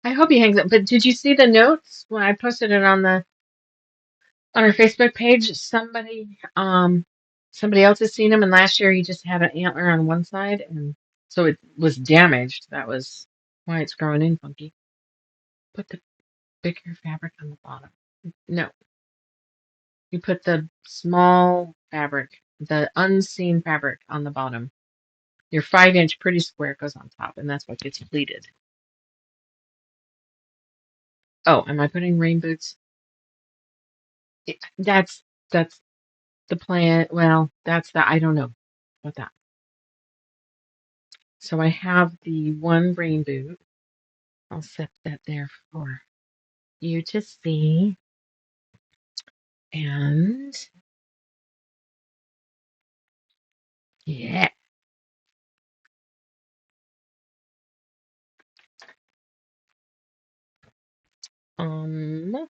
I hope he hangs up. But did you see the notes when I posted it on our Facebook page? Somebody else has seen him, and last year he just had an antler on one side, and so it was damaged. That was why it's growing in funky. Put the bigger fabric on the bottom. No, you put the small fabric, the unseen fabric on the bottom. Your 5-inch pretty square goes on top, and that's what gets pleated. Oh, am I putting rain boots? That's the plan. Well, I don't know about that. So I have the one rain boot. I'll set that there for you to see. And yeah. Um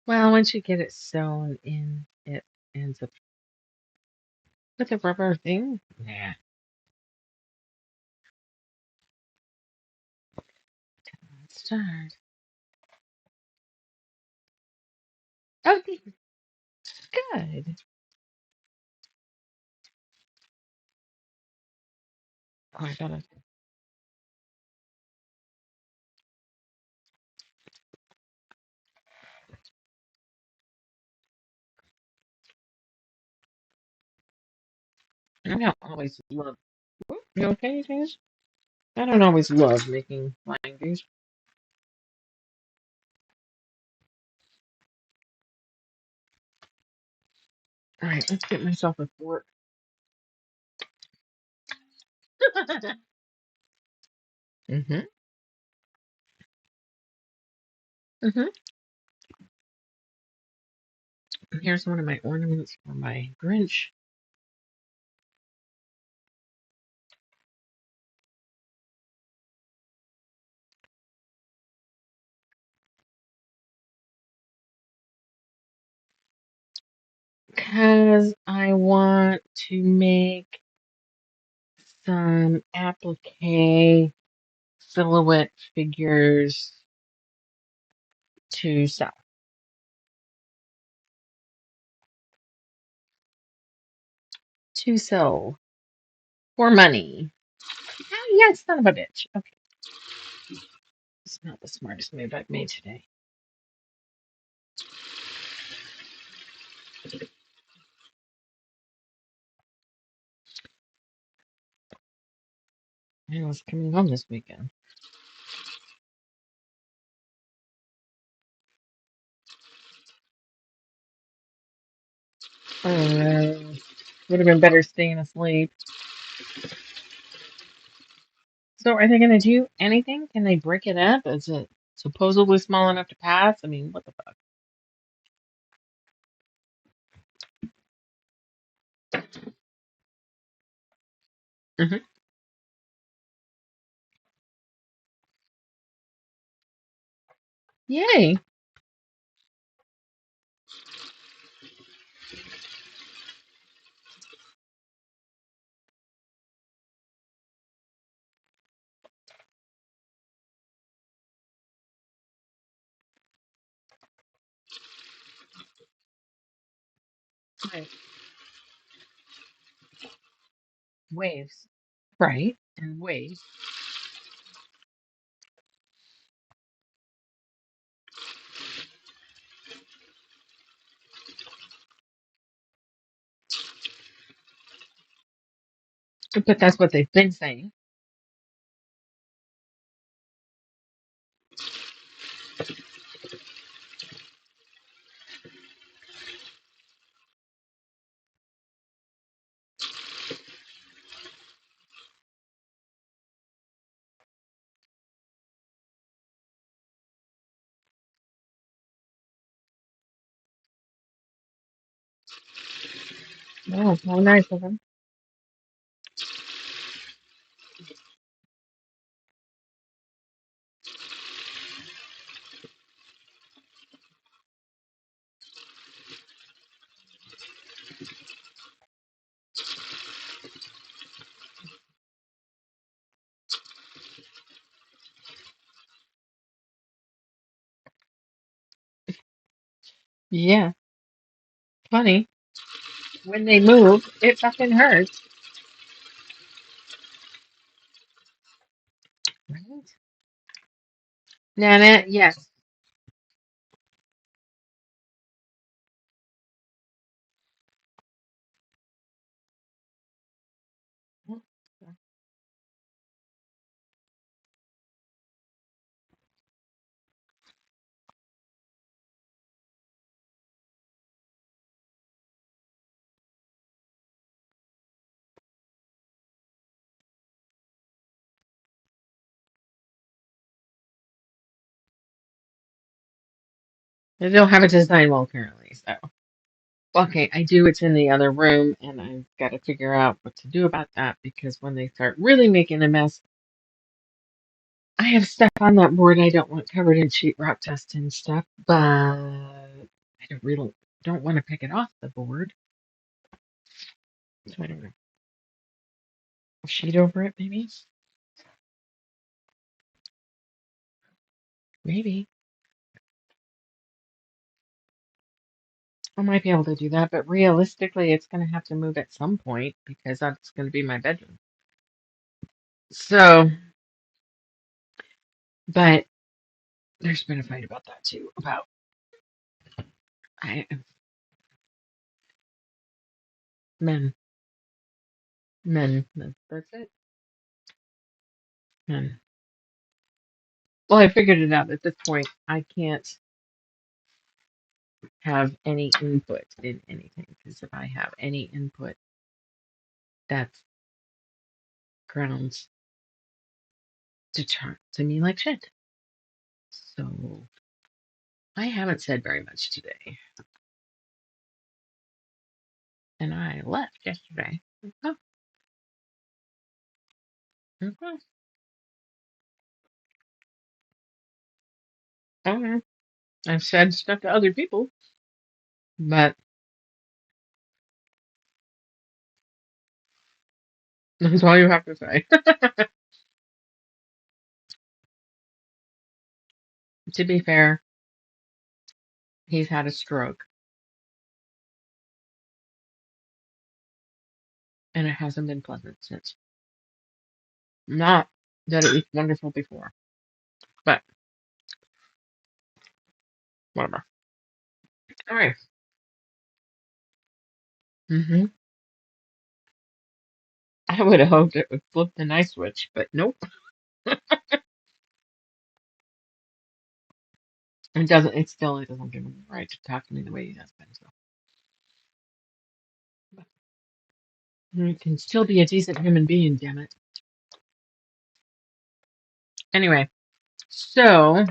well, once you get it sewn in, it ends up with a rubber thing. Yeah. Let's start. Oh, good. Oh, I gotta. I don't always love. You okay, James? I don't always love making flying goose. All right, let's get myself a fork. Mm-hmm. Mm-hmm. Here's one of my ornaments for my Grinch. Because I want to make some applique silhouette figures to sell. To sell for money. Oh, yeah, son of a bitch. Okay, it's not the smartest move I've made today. I was coming home this weekend. Would have been better staying asleep. So, are they going to do anything? Can they break it up? Is it supposedly small enough to pass? I mean, what the fuck? Hmm. Yay. Right. Waves. Right. And waves. But that's what they've been saying. Oh, how nice of them. Yeah. Funny. When they move, it fucking hurts. Right? Nana, yes. They don't have a design wall currently, so. Okay, I do. It's in the other room, and I've got to figure out what to do about that because when they start really making a mess, I have stuff on that board I don't want covered in sheetrock dust and stuff, but I don't want to pick it off the board. So I don't know. A sheet over it, maybe? Maybe. I might be able to do that, but realistically, it's going to have to move at some point because that's going to be my bedroom. So, but there's been a fight about that too. About I men, men. That's it. Men. Well, I figured it out at this point. I can't have any input in anything because if I have any input, that's grounds to talk to me like shit. So I haven't said very much today, and I left yesterday. Oh, okay. Okay. I've said stuff to other people, but that's all you have to say. To be fair, he's had a stroke, and it hasn't been pleasant since. Not that it was wonderful before, but whatever. All right. Mm-hmm. I would have hoped it would flip the night switch, but nope. It doesn't. It doesn't give him the right to talk to me the way he has been. So he can still be a decent human being. Damn it. Anyway, so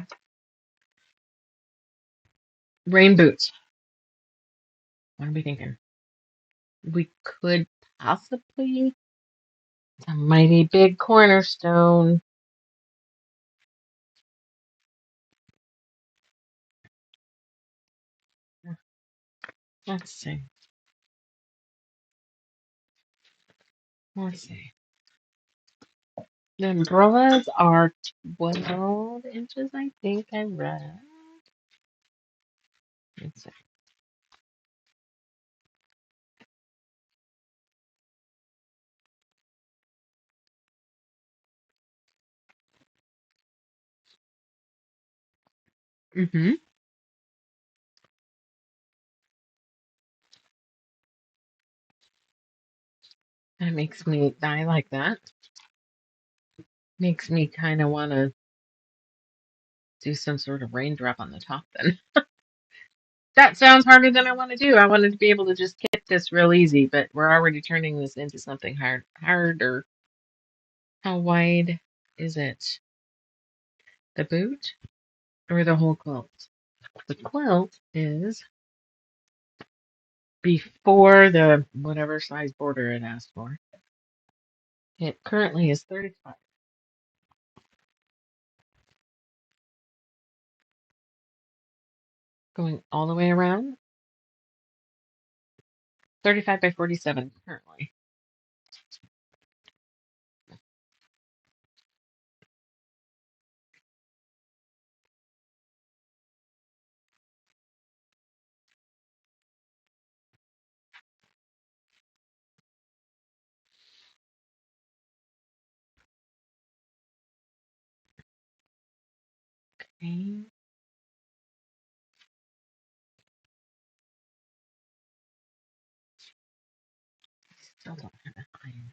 rain boots. What are we thinking? We could possibly. It's a mighty big cornerstone. Let's see. Let's see. The umbrellas are 12 inches, I think I read. Let's see. Mm-hmm. I like that. Makes me kind of want to do some sort of raindrop on the top then. That sounds harder than I want to do. I wanted to be able to just get this real easy, but we're already turning this into something harder. How wide is it? The boot or the whole quilt? The quilt is before the whatever size border it asked for. It currently is 35. Going all the way around. 35 by 47 currently. Okay. Still don't have an iron.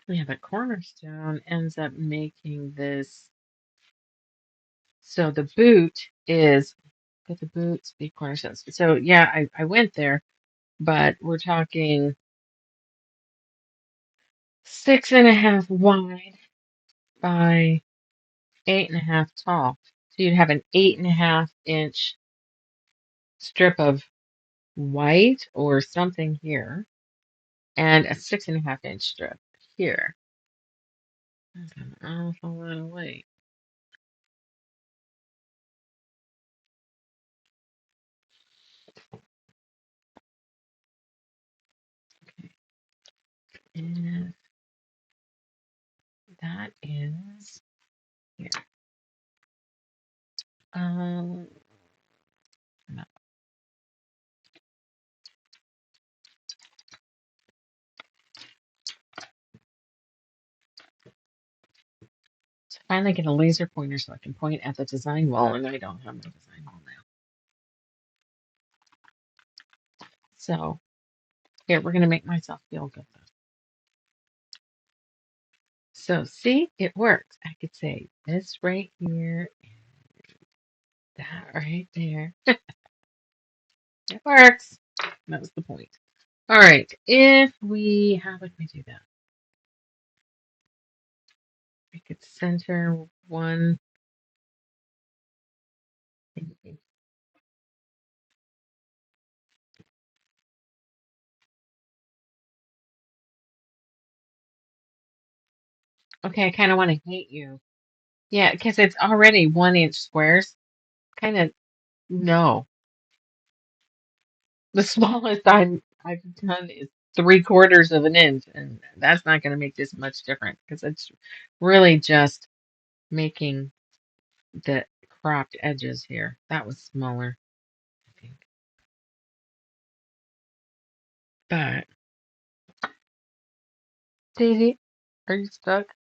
Yeah, the cornerstone ends up making this. So the boot is, get the boots, the cornerstones. So yeah, I went there, but we're talking 6.5 wide by 8.5 tall. So you'd have an 8.5 inch strip of white or something here, and a 6.5 inch strip here. That's an awful lot of weight. And that is here. Um, no. So finally get a laser pointer so I can point at the design wall, and I don't have my design wall now. So here, we're gonna make myself feel good though. So see, it works. I could say this right here, that right there. It works. That was the point. All right. How would we do that? We could center one. Okay, I kind of want to hate you. Yeah, because it's already 1 inch squares. Kind of, no. The smallest I've done is 3/4 of an inch, and that's not going to make this much different because it's really just making the cropped edges here. That was smaller, I think. But Daisy, are you stuck?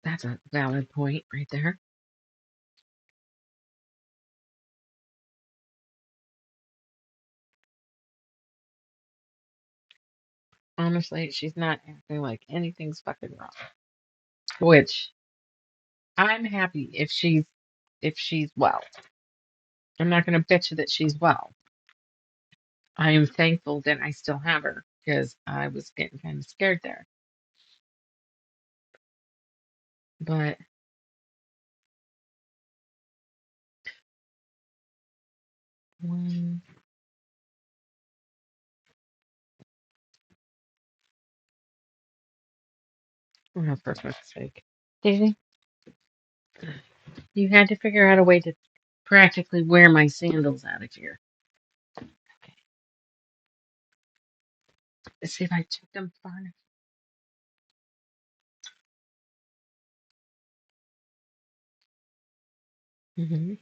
That's a valid point right there. Honestly, she's not acting like anything's fucking wrong. Which I'm happy if she's well. I'm not gonna bitch that she's well. I am thankful that I still have her because I was getting kind of scared there. But one, oh, for fuck's sake. Daisy, you had to figure out a way to practically wear my sandals out of here. Okay. Let's see if I took them far enough. Mm-hmm.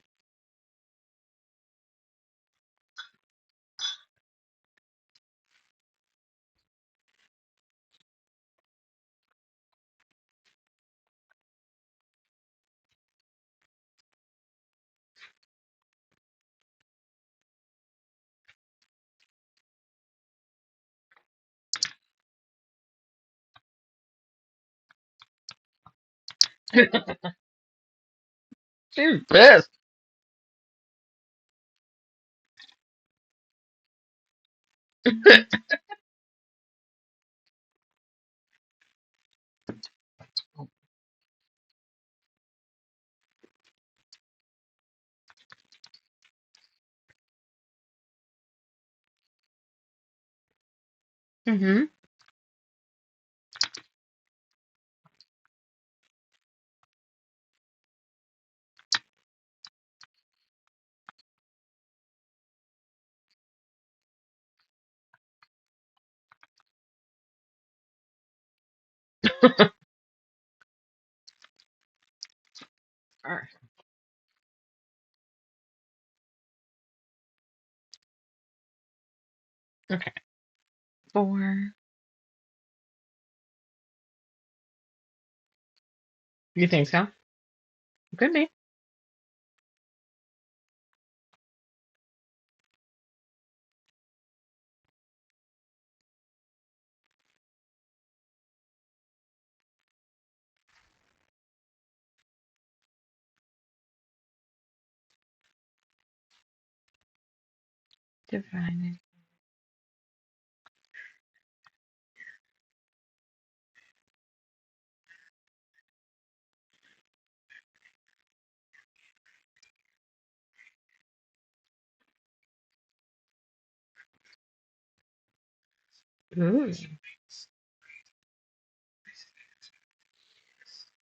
She's pissed. Mm-hmm. All right. Okay. Four. You think so? Could be. Divided. Ooh.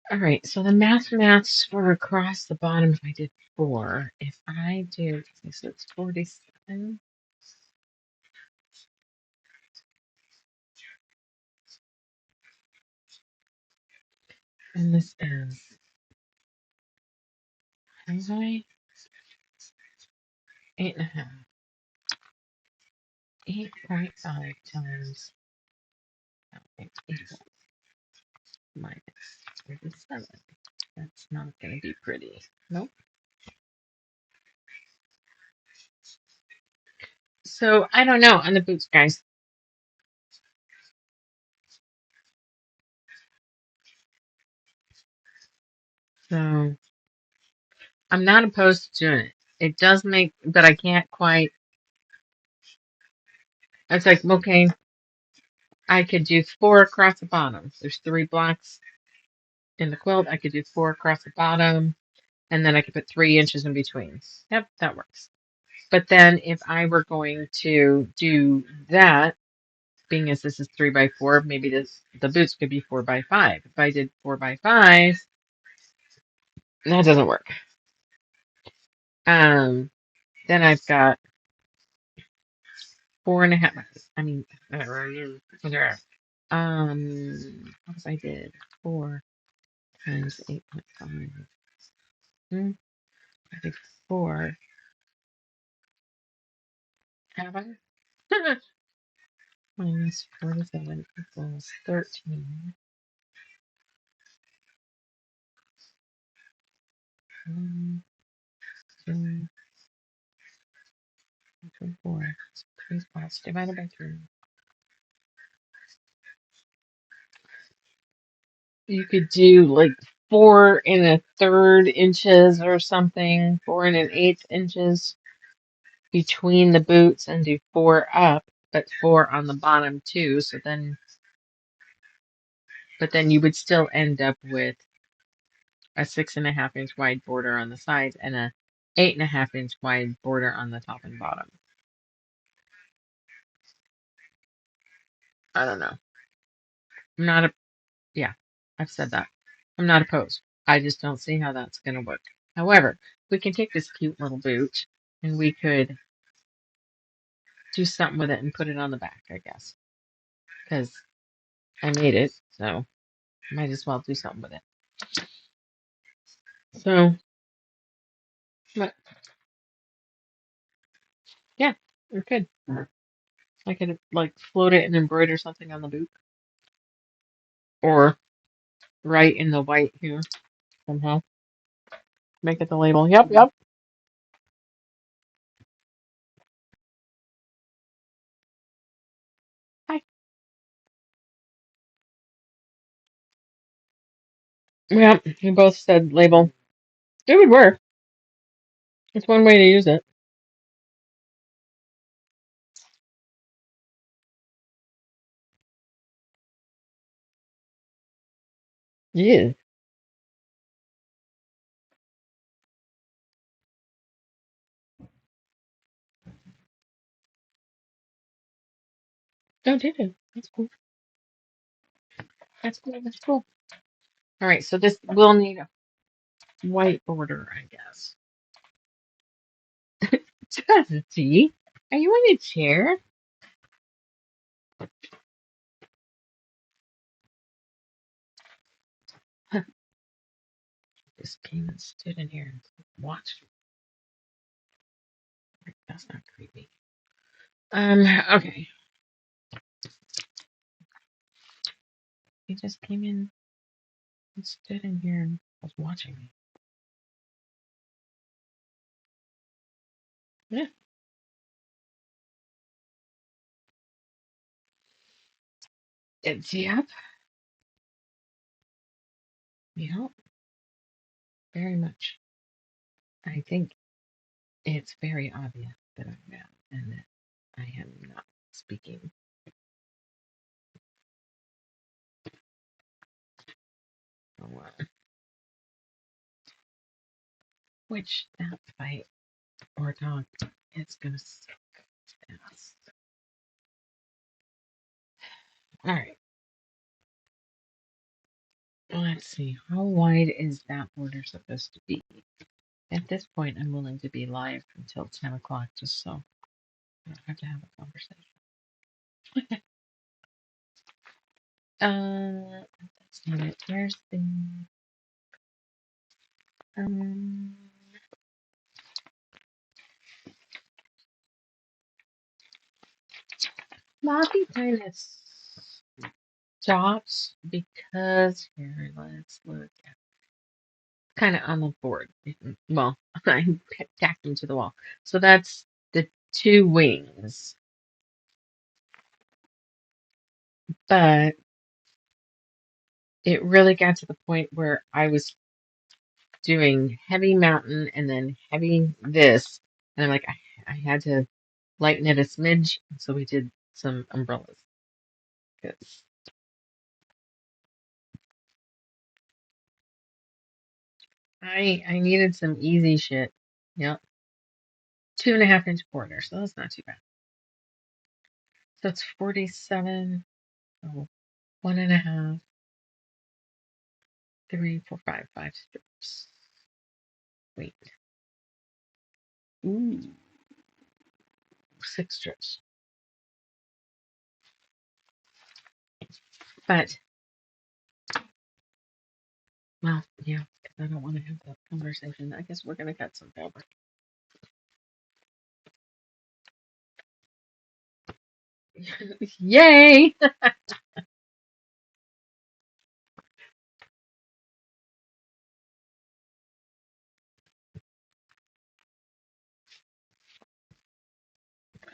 All right. So the maths for across the bottom, if I did four, if I do, okay, so it's 47, and this is, how many? 8.5. 8.5 times equals minus 37. That's not going to be pretty. Nope. So I don't know on the boots, guys. So I'm not opposed to doing it. It does make, but I can't quite. It's like, okay, I could do four across the bottom. There's three blocks in the quilt. I could do four across the bottom, and then I could put 3 inches in between. Yep, that works. But then if I were going to do that, being as this is 3 by 4, maybe the boots could be 4 by 5. If I did 4 by 5, that doesn't work. Then I've got 4.5. I mean, what if I did 4 times 8.5? I did 4. Have I? Minus 47 equals 13. 1, 2, 3, 4. 3 spots divided by 3. You could do like 4 1/3 inches or something, 4 1/8 inches between the boots and do 4 up, but 4 on the bottom too. So then, but then you would still end up with a 6.5 inch wide border on the sides and a 8.5 inch wide border on the top and bottom. I don't know. I'm not a yeah, I've said that. I'm not opposed. I just don't see how that's gonna work. However, we can take this cute little boot and we could do something with it and put it on the back, I guess. Because I made it, so might as well do something with it. So, but yeah, we could. I could like float it and embroider something on the boot, or write in the white here somehow. Make it the label. Yep, yep. Hi. Yeah, we both said label. It would work. It's one way to use it. Yeah. Oh, did it? That's cool. That's cool. That's cool. All right, so this will need a white border, I guess. Tea, are you in a chair? Just came and stood in here and watched. That's not creepy. Okay. He just came in and stood in here and was watching me. Yeah. It's yep. Yep. Very much. I think it's very obvious that I'm mad and that I am not speaking. For what? Which that fight or dog, it's gonna suck ass. All right. Let's see. How wide is that border supposed to be? At this point, I'm willing to be live until 10 o'clock just so I don't have to have a conversation. That's not it. Where's the um Lobby kind of stops because here, let's look at kind of on the board. Well, I tacked them to the wall. So that's the two wings. But it really got to the point where I was doing heavy mountain and then heavy this. And I'm like, I had to lighten it a smidge. So we did some umbrellas. 'Cause I needed some easy shit. Yep. 2.5 inch border. So that's not too bad. So it's 47. Oh, 1.5, 3, 4, 5, 5 strips. Wait. Ooh, 6 strips. But, well, yeah, because I don't want to have that conversation. I guess we're going to cut some fabric. Yay!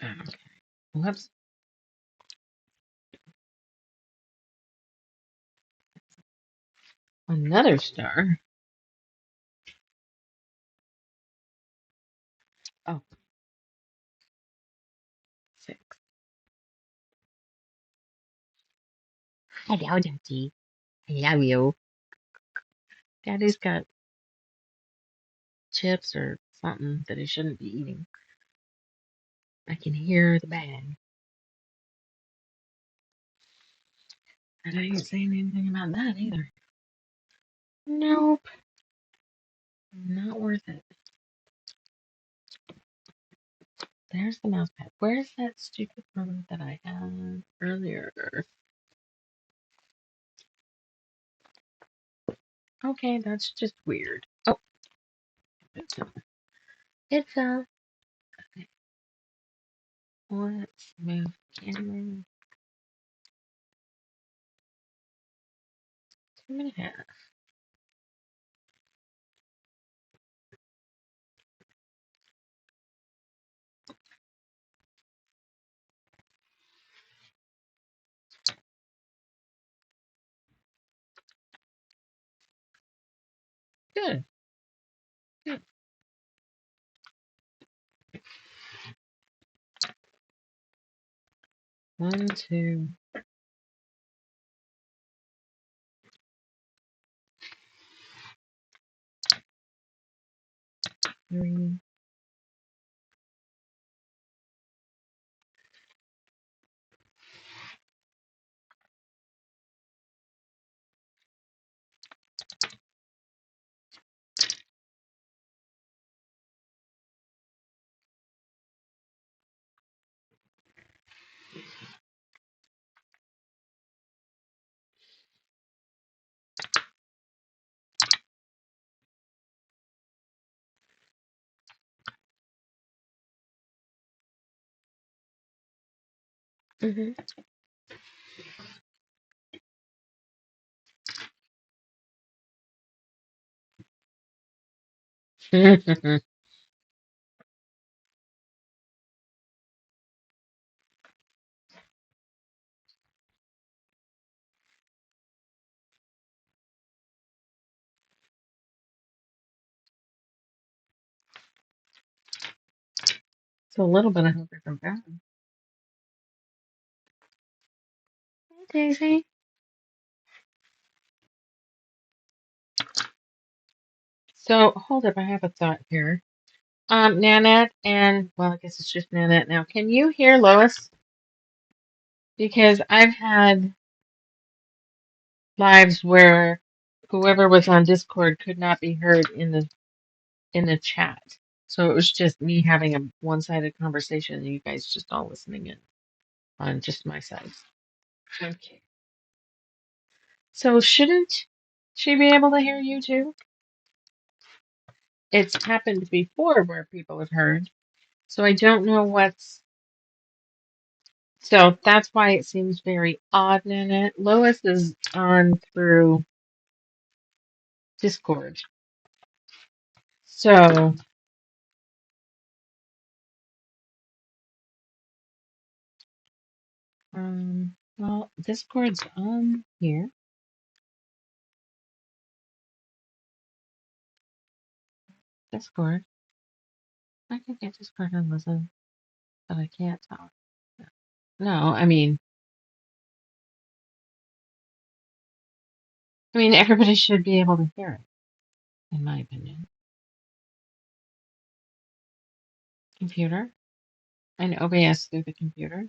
Okay. Whoops. Another star. Oh, 6. Hello, Daddy. I love you. Daddy's got chips or something that he shouldn't be eating. I can hear the bag. And I ain't saying anything about that either. Nope. Not worth it. There's the mouse pad. Where's that stupid remote that I had earlier? Okay, that's just weird. Oh, it fell. Okay, let's move camera 2.5. Good. Good. 1, 2, 3. Mm-hmm. So a little bit of hope from God. Hey, Daisy. So hold up, I have a thought here. Nanette and well, I guess it's just Nanette now. Can you hear Lois? Because I've had lives where whoever was on Discord could not be heard in the chat. So it was just me having a one-sided conversation and you guys just all listening in on just my side. Okay. So shouldn't she be able to hear you too? It's happened before where people have heard. So I don't know what's so that's why it seems very odd in it. Lois is on through Discord. So well Discord's on here. Discord. I can get Discord and listen, but I can't talk. No, I mean everybody should be able to hear it, in my opinion. Computer. And OBS through the computer.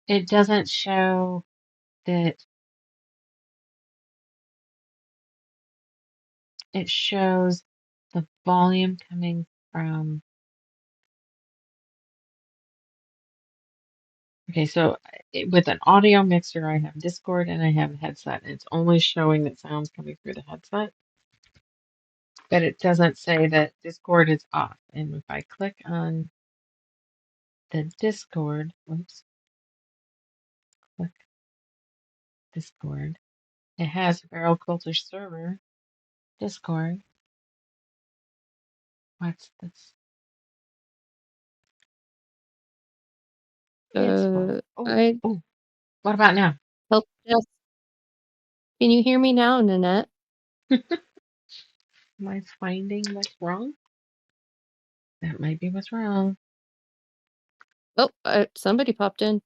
It doesn't show that it shows the volume coming from. Okay, so with an audio mixer, I have Discord and I have a headset. And it's only showing that sounds coming through the headset, but it doesn't say that Discord is off. And if I click on the Discord, whoops, click Discord, it has Barrel Quilter server, Discord. What's this? It's fine. Oh, I oh, what about now? help just. Can you hear me now, Nanette? Am I finding what's wrong? That might be what's wrong. Oh, somebody popped in.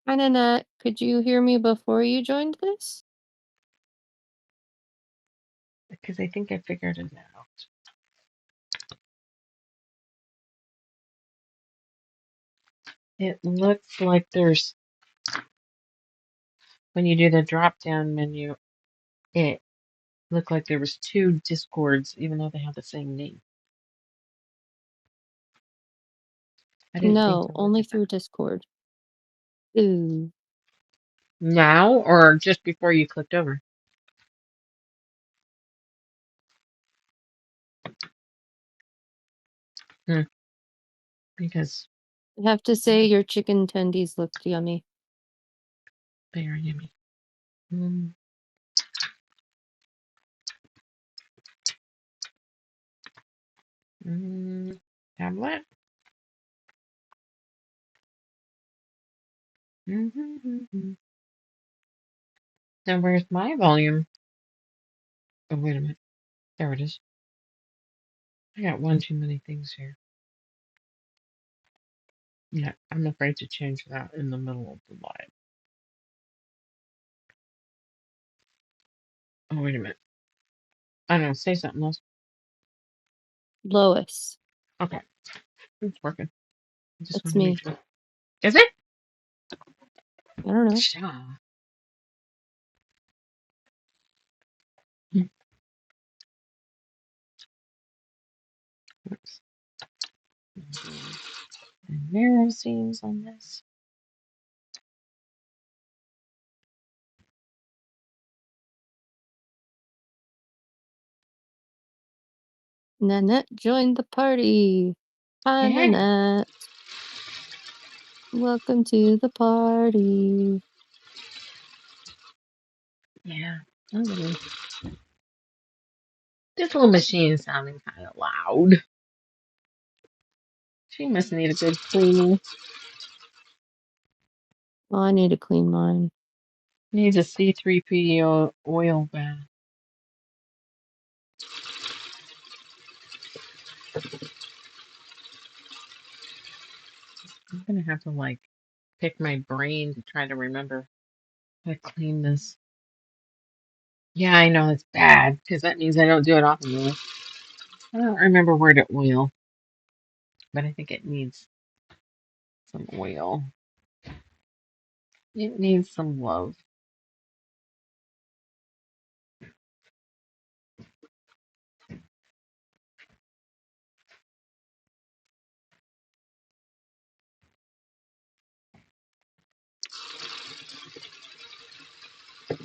Hi, Nanette. Could you hear me before you joined this? Because I think I figured it out. It looks like there's, when you do the drop down menu, it looked like there was two Discords, even though they have the same name. I didn't think No, to look only at through that. Discord. Ooh. Now or just before you clicked over? Because I have to say your chicken tendies looked yummy. they are yummy. Mm. Tablet. Mm-hmm. Now where's my volume? Oh, wait a minute. There it is. I got one too many things here. Yeah, I'm afraid to change that in the middle of the live. Oh, wait a minute. I don't know. Say something else. Lois. Okay. It's working. I just That's want to make me. sure. Is it? I don't know. Sure. Oops. And narrow seams on this. Nanette joined the party. Hi, Yeah. Nanette. Welcome to the party. Yeah. This little machine is sounding kind of loud. She must need a good clean. Oh, I need to clean mine. Needs a C3PO oil bath. I'm gonna have to like pick my brain to try to remember how to clean this. Yeah, I know it's bad because that means I don't do it often enough. I don't remember where to oil, but I think it needs some oil. It needs some love.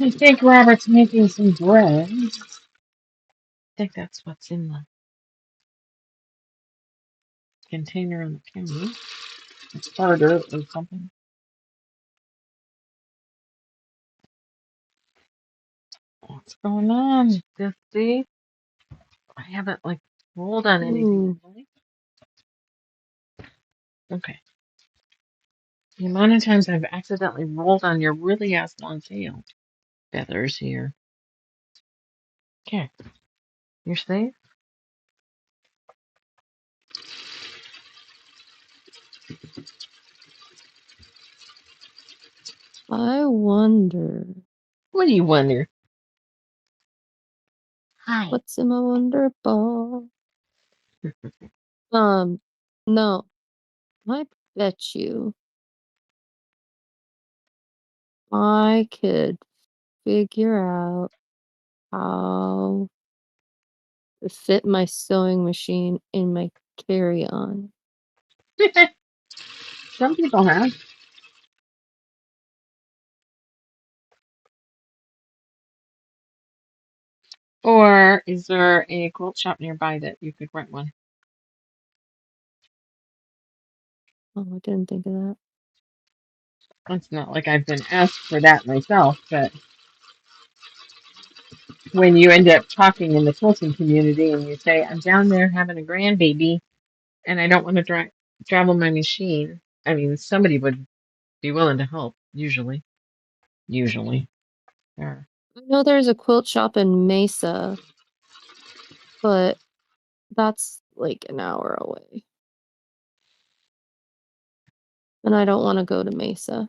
I think Robert's making some bread. I think that's what's in the container on the counter. A starter or something. What's going on? Just see? I haven't like rolled on anything Ooh. today. Okay. The amount of times I've accidentally rolled on your really ass long tail feathers here. Okay. You're safe? I wonder. What do you wonder? Hi. What's in my wonder ball? No. I bet you I could figure out how to fit my sewing machine in my carry-on. Some people have. Or is there a quilt shop nearby that you could rent one? Oh, I didn't think of that. It's not like I've been asked for that myself, but when you end up talking in the quilting community and you say, I'm down there having a grandbaby and I don't want to travel my machine, I mean, somebody would be willing to help, usually. Usually. Or, I know there's a quilt shop in Mesa, but that's like an hour away. And I don't want to go to Mesa.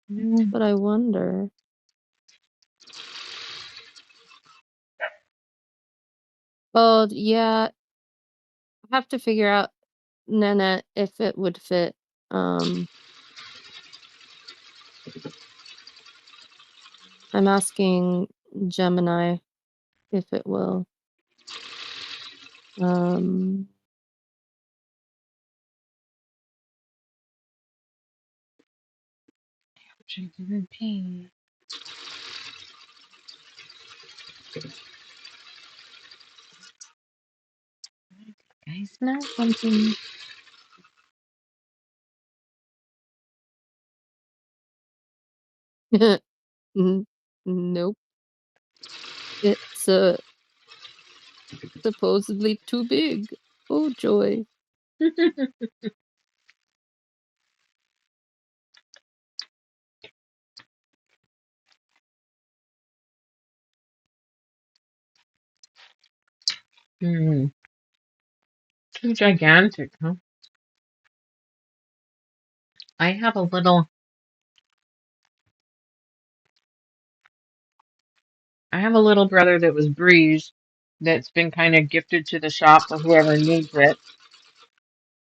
No. But I wonder. Oh, yeah. I have to figure out, Nana, if it would fit. I'm asking Gemini if it will. Um, Drinking pee. I smell something. nope. It's supposedly too big. Oh, joy. Hmm. Too gigantic, huh? I have a little. I have a little brother that was Breeze that's been kind of gifted to the shop for whoever needs it.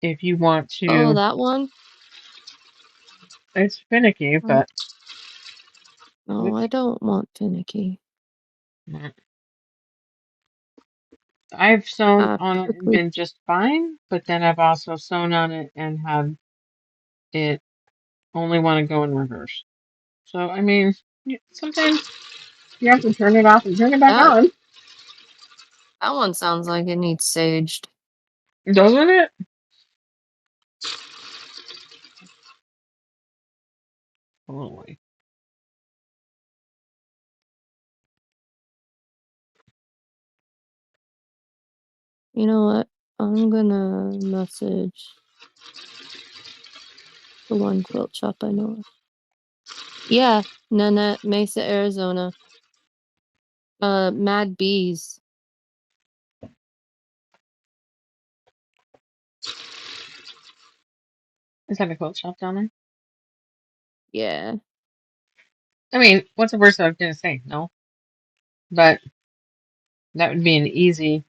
If you want Oh, to, that one? it's finicky, Oh, but no, I which don't want finicky. I've sewn on it and Quickly. been just fine, but then I've also sewn on it and had it only want to go in reverse. So, I mean, sometimes you have to turn it off and turn it back That on, that one sounds like it needs saged. doesn't it? Totally. You know what? I'm gonna message the one quilt shop I know of. Yeah, Nanette, Mesa, Arizona. Mad Bees. Is that a quilt shop down there? Yeah. I mean, what's the worst I was going to say? No. But that would be an easy.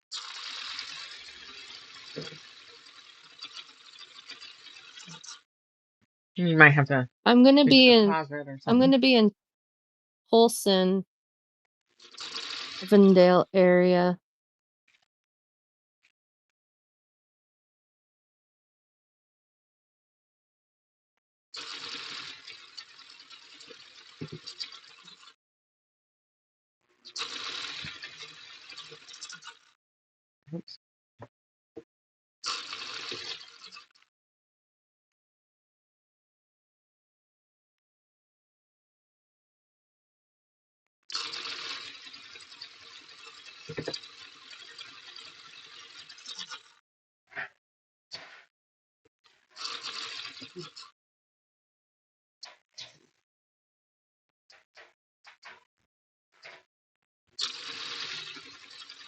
You might have to I'm gonna fix be your in closet or I'm something. gonna be in Polson, Avondale area. Oops.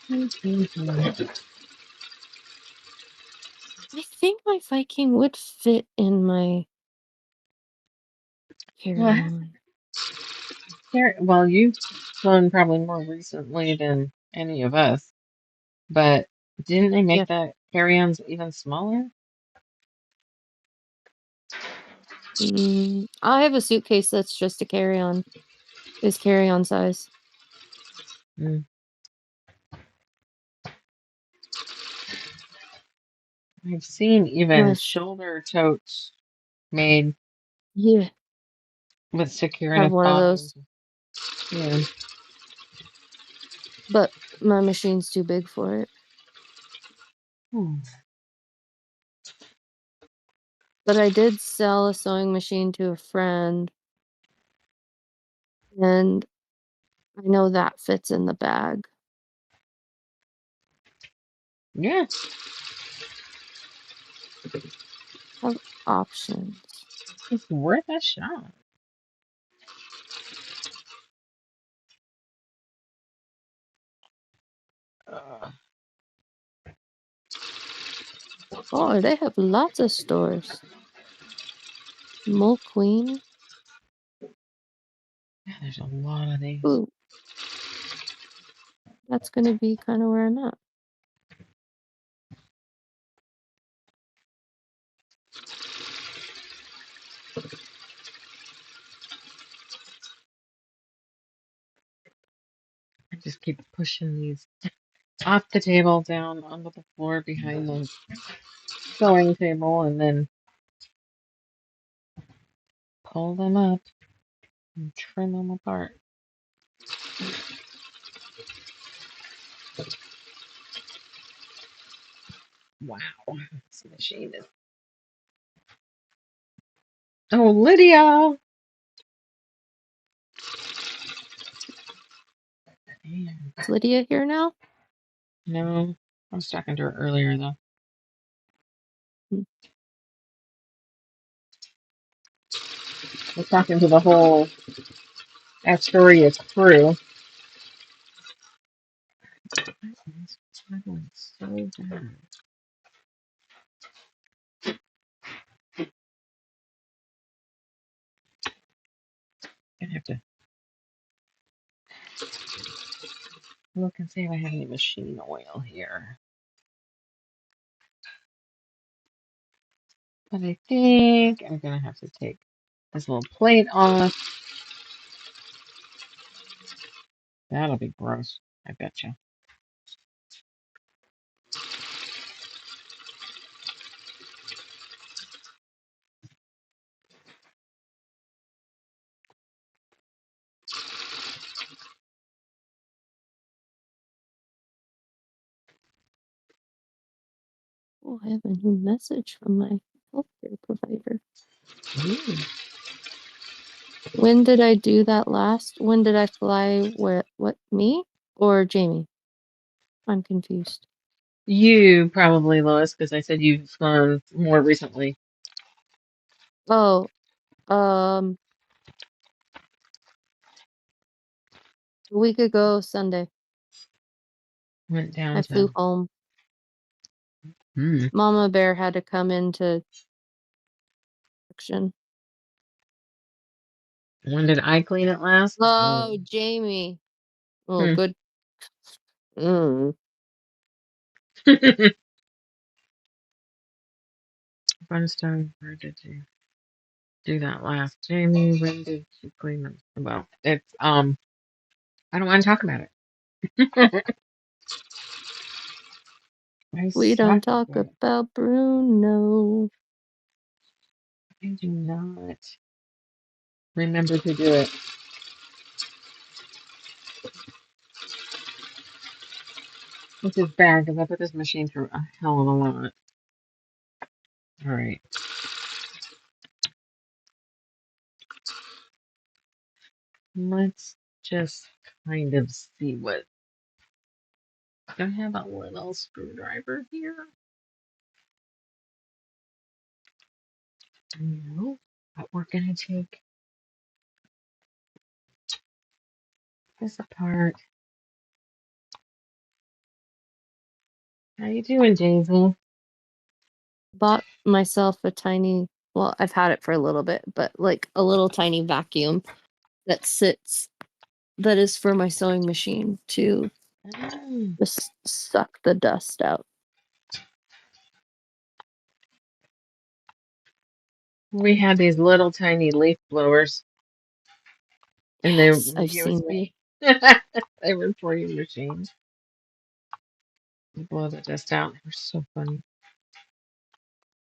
I think my Viking would fit in my Well, carry-on. well, you've flown probably more recently than any of us, but didn't they Yeah. make the carry-ons even smaller? I have a suitcase that's just a carry-on. Is carry-on size. Mm. I've seen even My shoulder totes made Yeah, with secure I have enough one of bottoms. those, Yeah. but my machine's too big for it. Hmm. But I did sell a sewing machine to a friend, and I know that fits in the bag. Yeah. Have options. It's worth a shot. Uh, Oh, they have lots of stores. Mole Queen. Yeah, there's a lot of these. Ooh. That's gonna be kind of where I'm at. I just keep pushing these off the table down onto the floor behind the sewing table and then pull them up and trim them apart. Wow, this machine is. Oh, Lydia! Man. Is Lydia here now? No, I was talking to her earlier though. Hmm. I was talking to the whole Astoria's crew. It's struggling so bad. Gonna have to look and see if I have any machine oil here. But I think I'm gonna have to take this little plate off. That'll be gross, I betcha. Oh, I have a new message from my healthcare provider. Ooh. When did I do that last? When did I fly? Where? What? Me or Jamie? I'm confused. You probably, Lois, because I said you've flown more recently. Oh, a week ago Sunday, Went down I flew to. home. Hmm. Mama Bear had to come into action. When did I clean it last? Oh. Oh, Jamie. Oh, Hmm. good. Mm. Fun story. Where did you do that last? Jamie, when did you clean it? Well, it's I don't want to talk about it. I We don't suck at talk that. about Bruno. I do not remember to do it. Which is bad because I put this machine through a hell of a lot. All right. Let's just kind of see what. Do I have a little screwdriver here? No. But we're going to take this apart. How you doing, Daisy? Bought myself a tiny, well, I've had it for a little bit, but like a little tiny vacuum that sits, that is for my sewing machine to Oh, just suck the dust out. we had these little tiny leaf blowers, and they were Yes, I've seen them. USB. They were for your machines. You blow the dust out. They were so funny.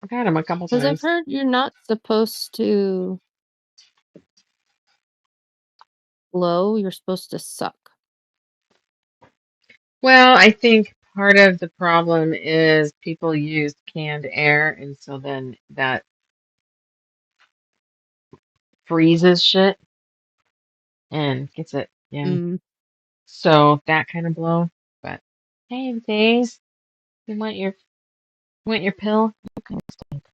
I've had them a couple Because I've times. heard you're not supposed to blow, you're supposed to suck. Well, I think part of the problem is people use canned air, and so then that freezes shit and gets it. Yeah. Mm. So that kind of blow. But hey, Days, you want your pill? You kind of stink.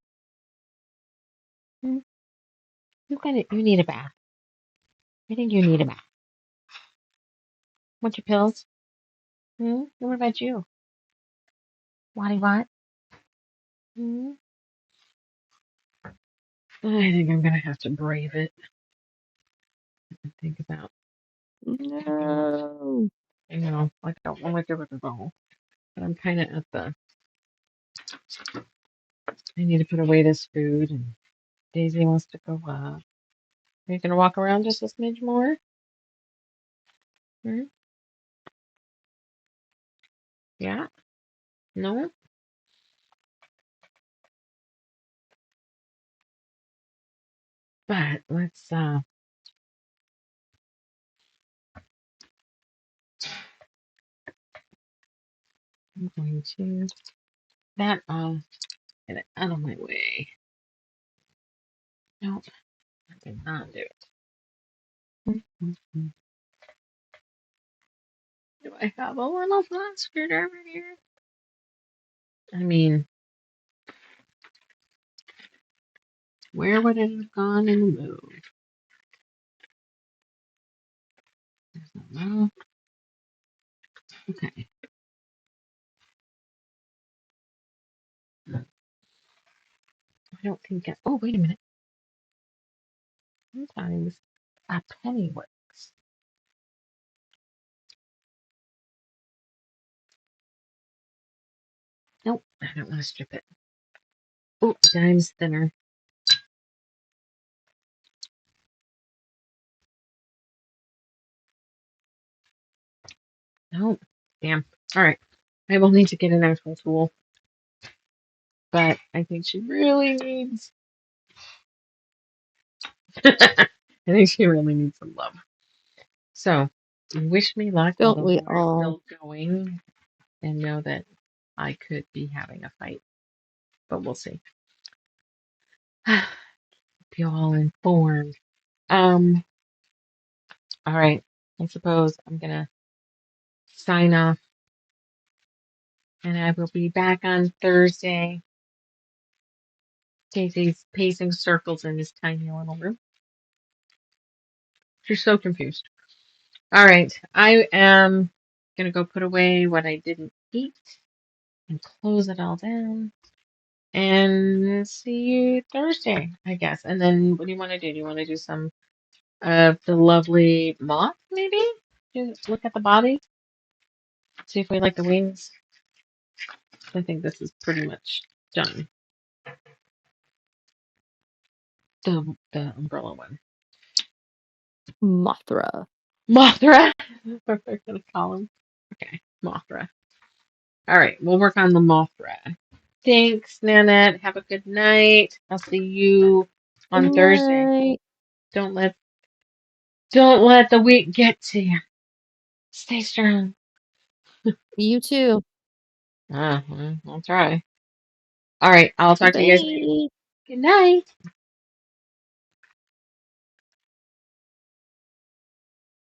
Hmm? You need a bath. I think you need a bath. Want your pills? Hmm? What about you? What? Hmm? I think I'm gonna have to brave it and think about packing it. No. I know, like I don't want to do it at all. But I'm kind of at the. I need to put away this food, and Daisy wants to go up. Are you gonna walk around just a smidge more? Hmm? Yeah? No? But let's. I'm going to that get it out of my way. Nope, I did not do it. Do I have a little flat screwdriver here? I mean, where would it have gone in the move? There's no move. Okay. I don't think it. Oh, wait a minute. Sometimes a penny works. Nope, I don't want to strip it. Oh, dime's thinner. Nope. Damn. All right. I will need to get an actual tool, but I think she really needs. I think she really needs some love. So, wish me luck while Don't the we war is all? still going, and know that I could be having a fight, but we'll see. Keep you all informed. Um. All right. I suppose I'm gonna sign off, and I will be back on Thursday. Casey's pacing circles in his tiny little room. She's so confused. All right. I am gonna go put away what I didn't eat and close it all down. And see you Thursday, I guess. And then what do you want to do? Do you want to do some of the lovely moth, maybe? Look at the body, see if we like the wings. I think this is pretty much done. The umbrella one. Mothra. Mothra. That's what they're gonna call him. Okay, Mothra. All right, we'll work on the Mothra. Thanks, Nanette. Have a good night. I'll see you Good on Thursday. night. Don't let don't let the week get to you. Stay strong. You too. I'll try. All right, I'll talk to you guys later. Bye. Good night.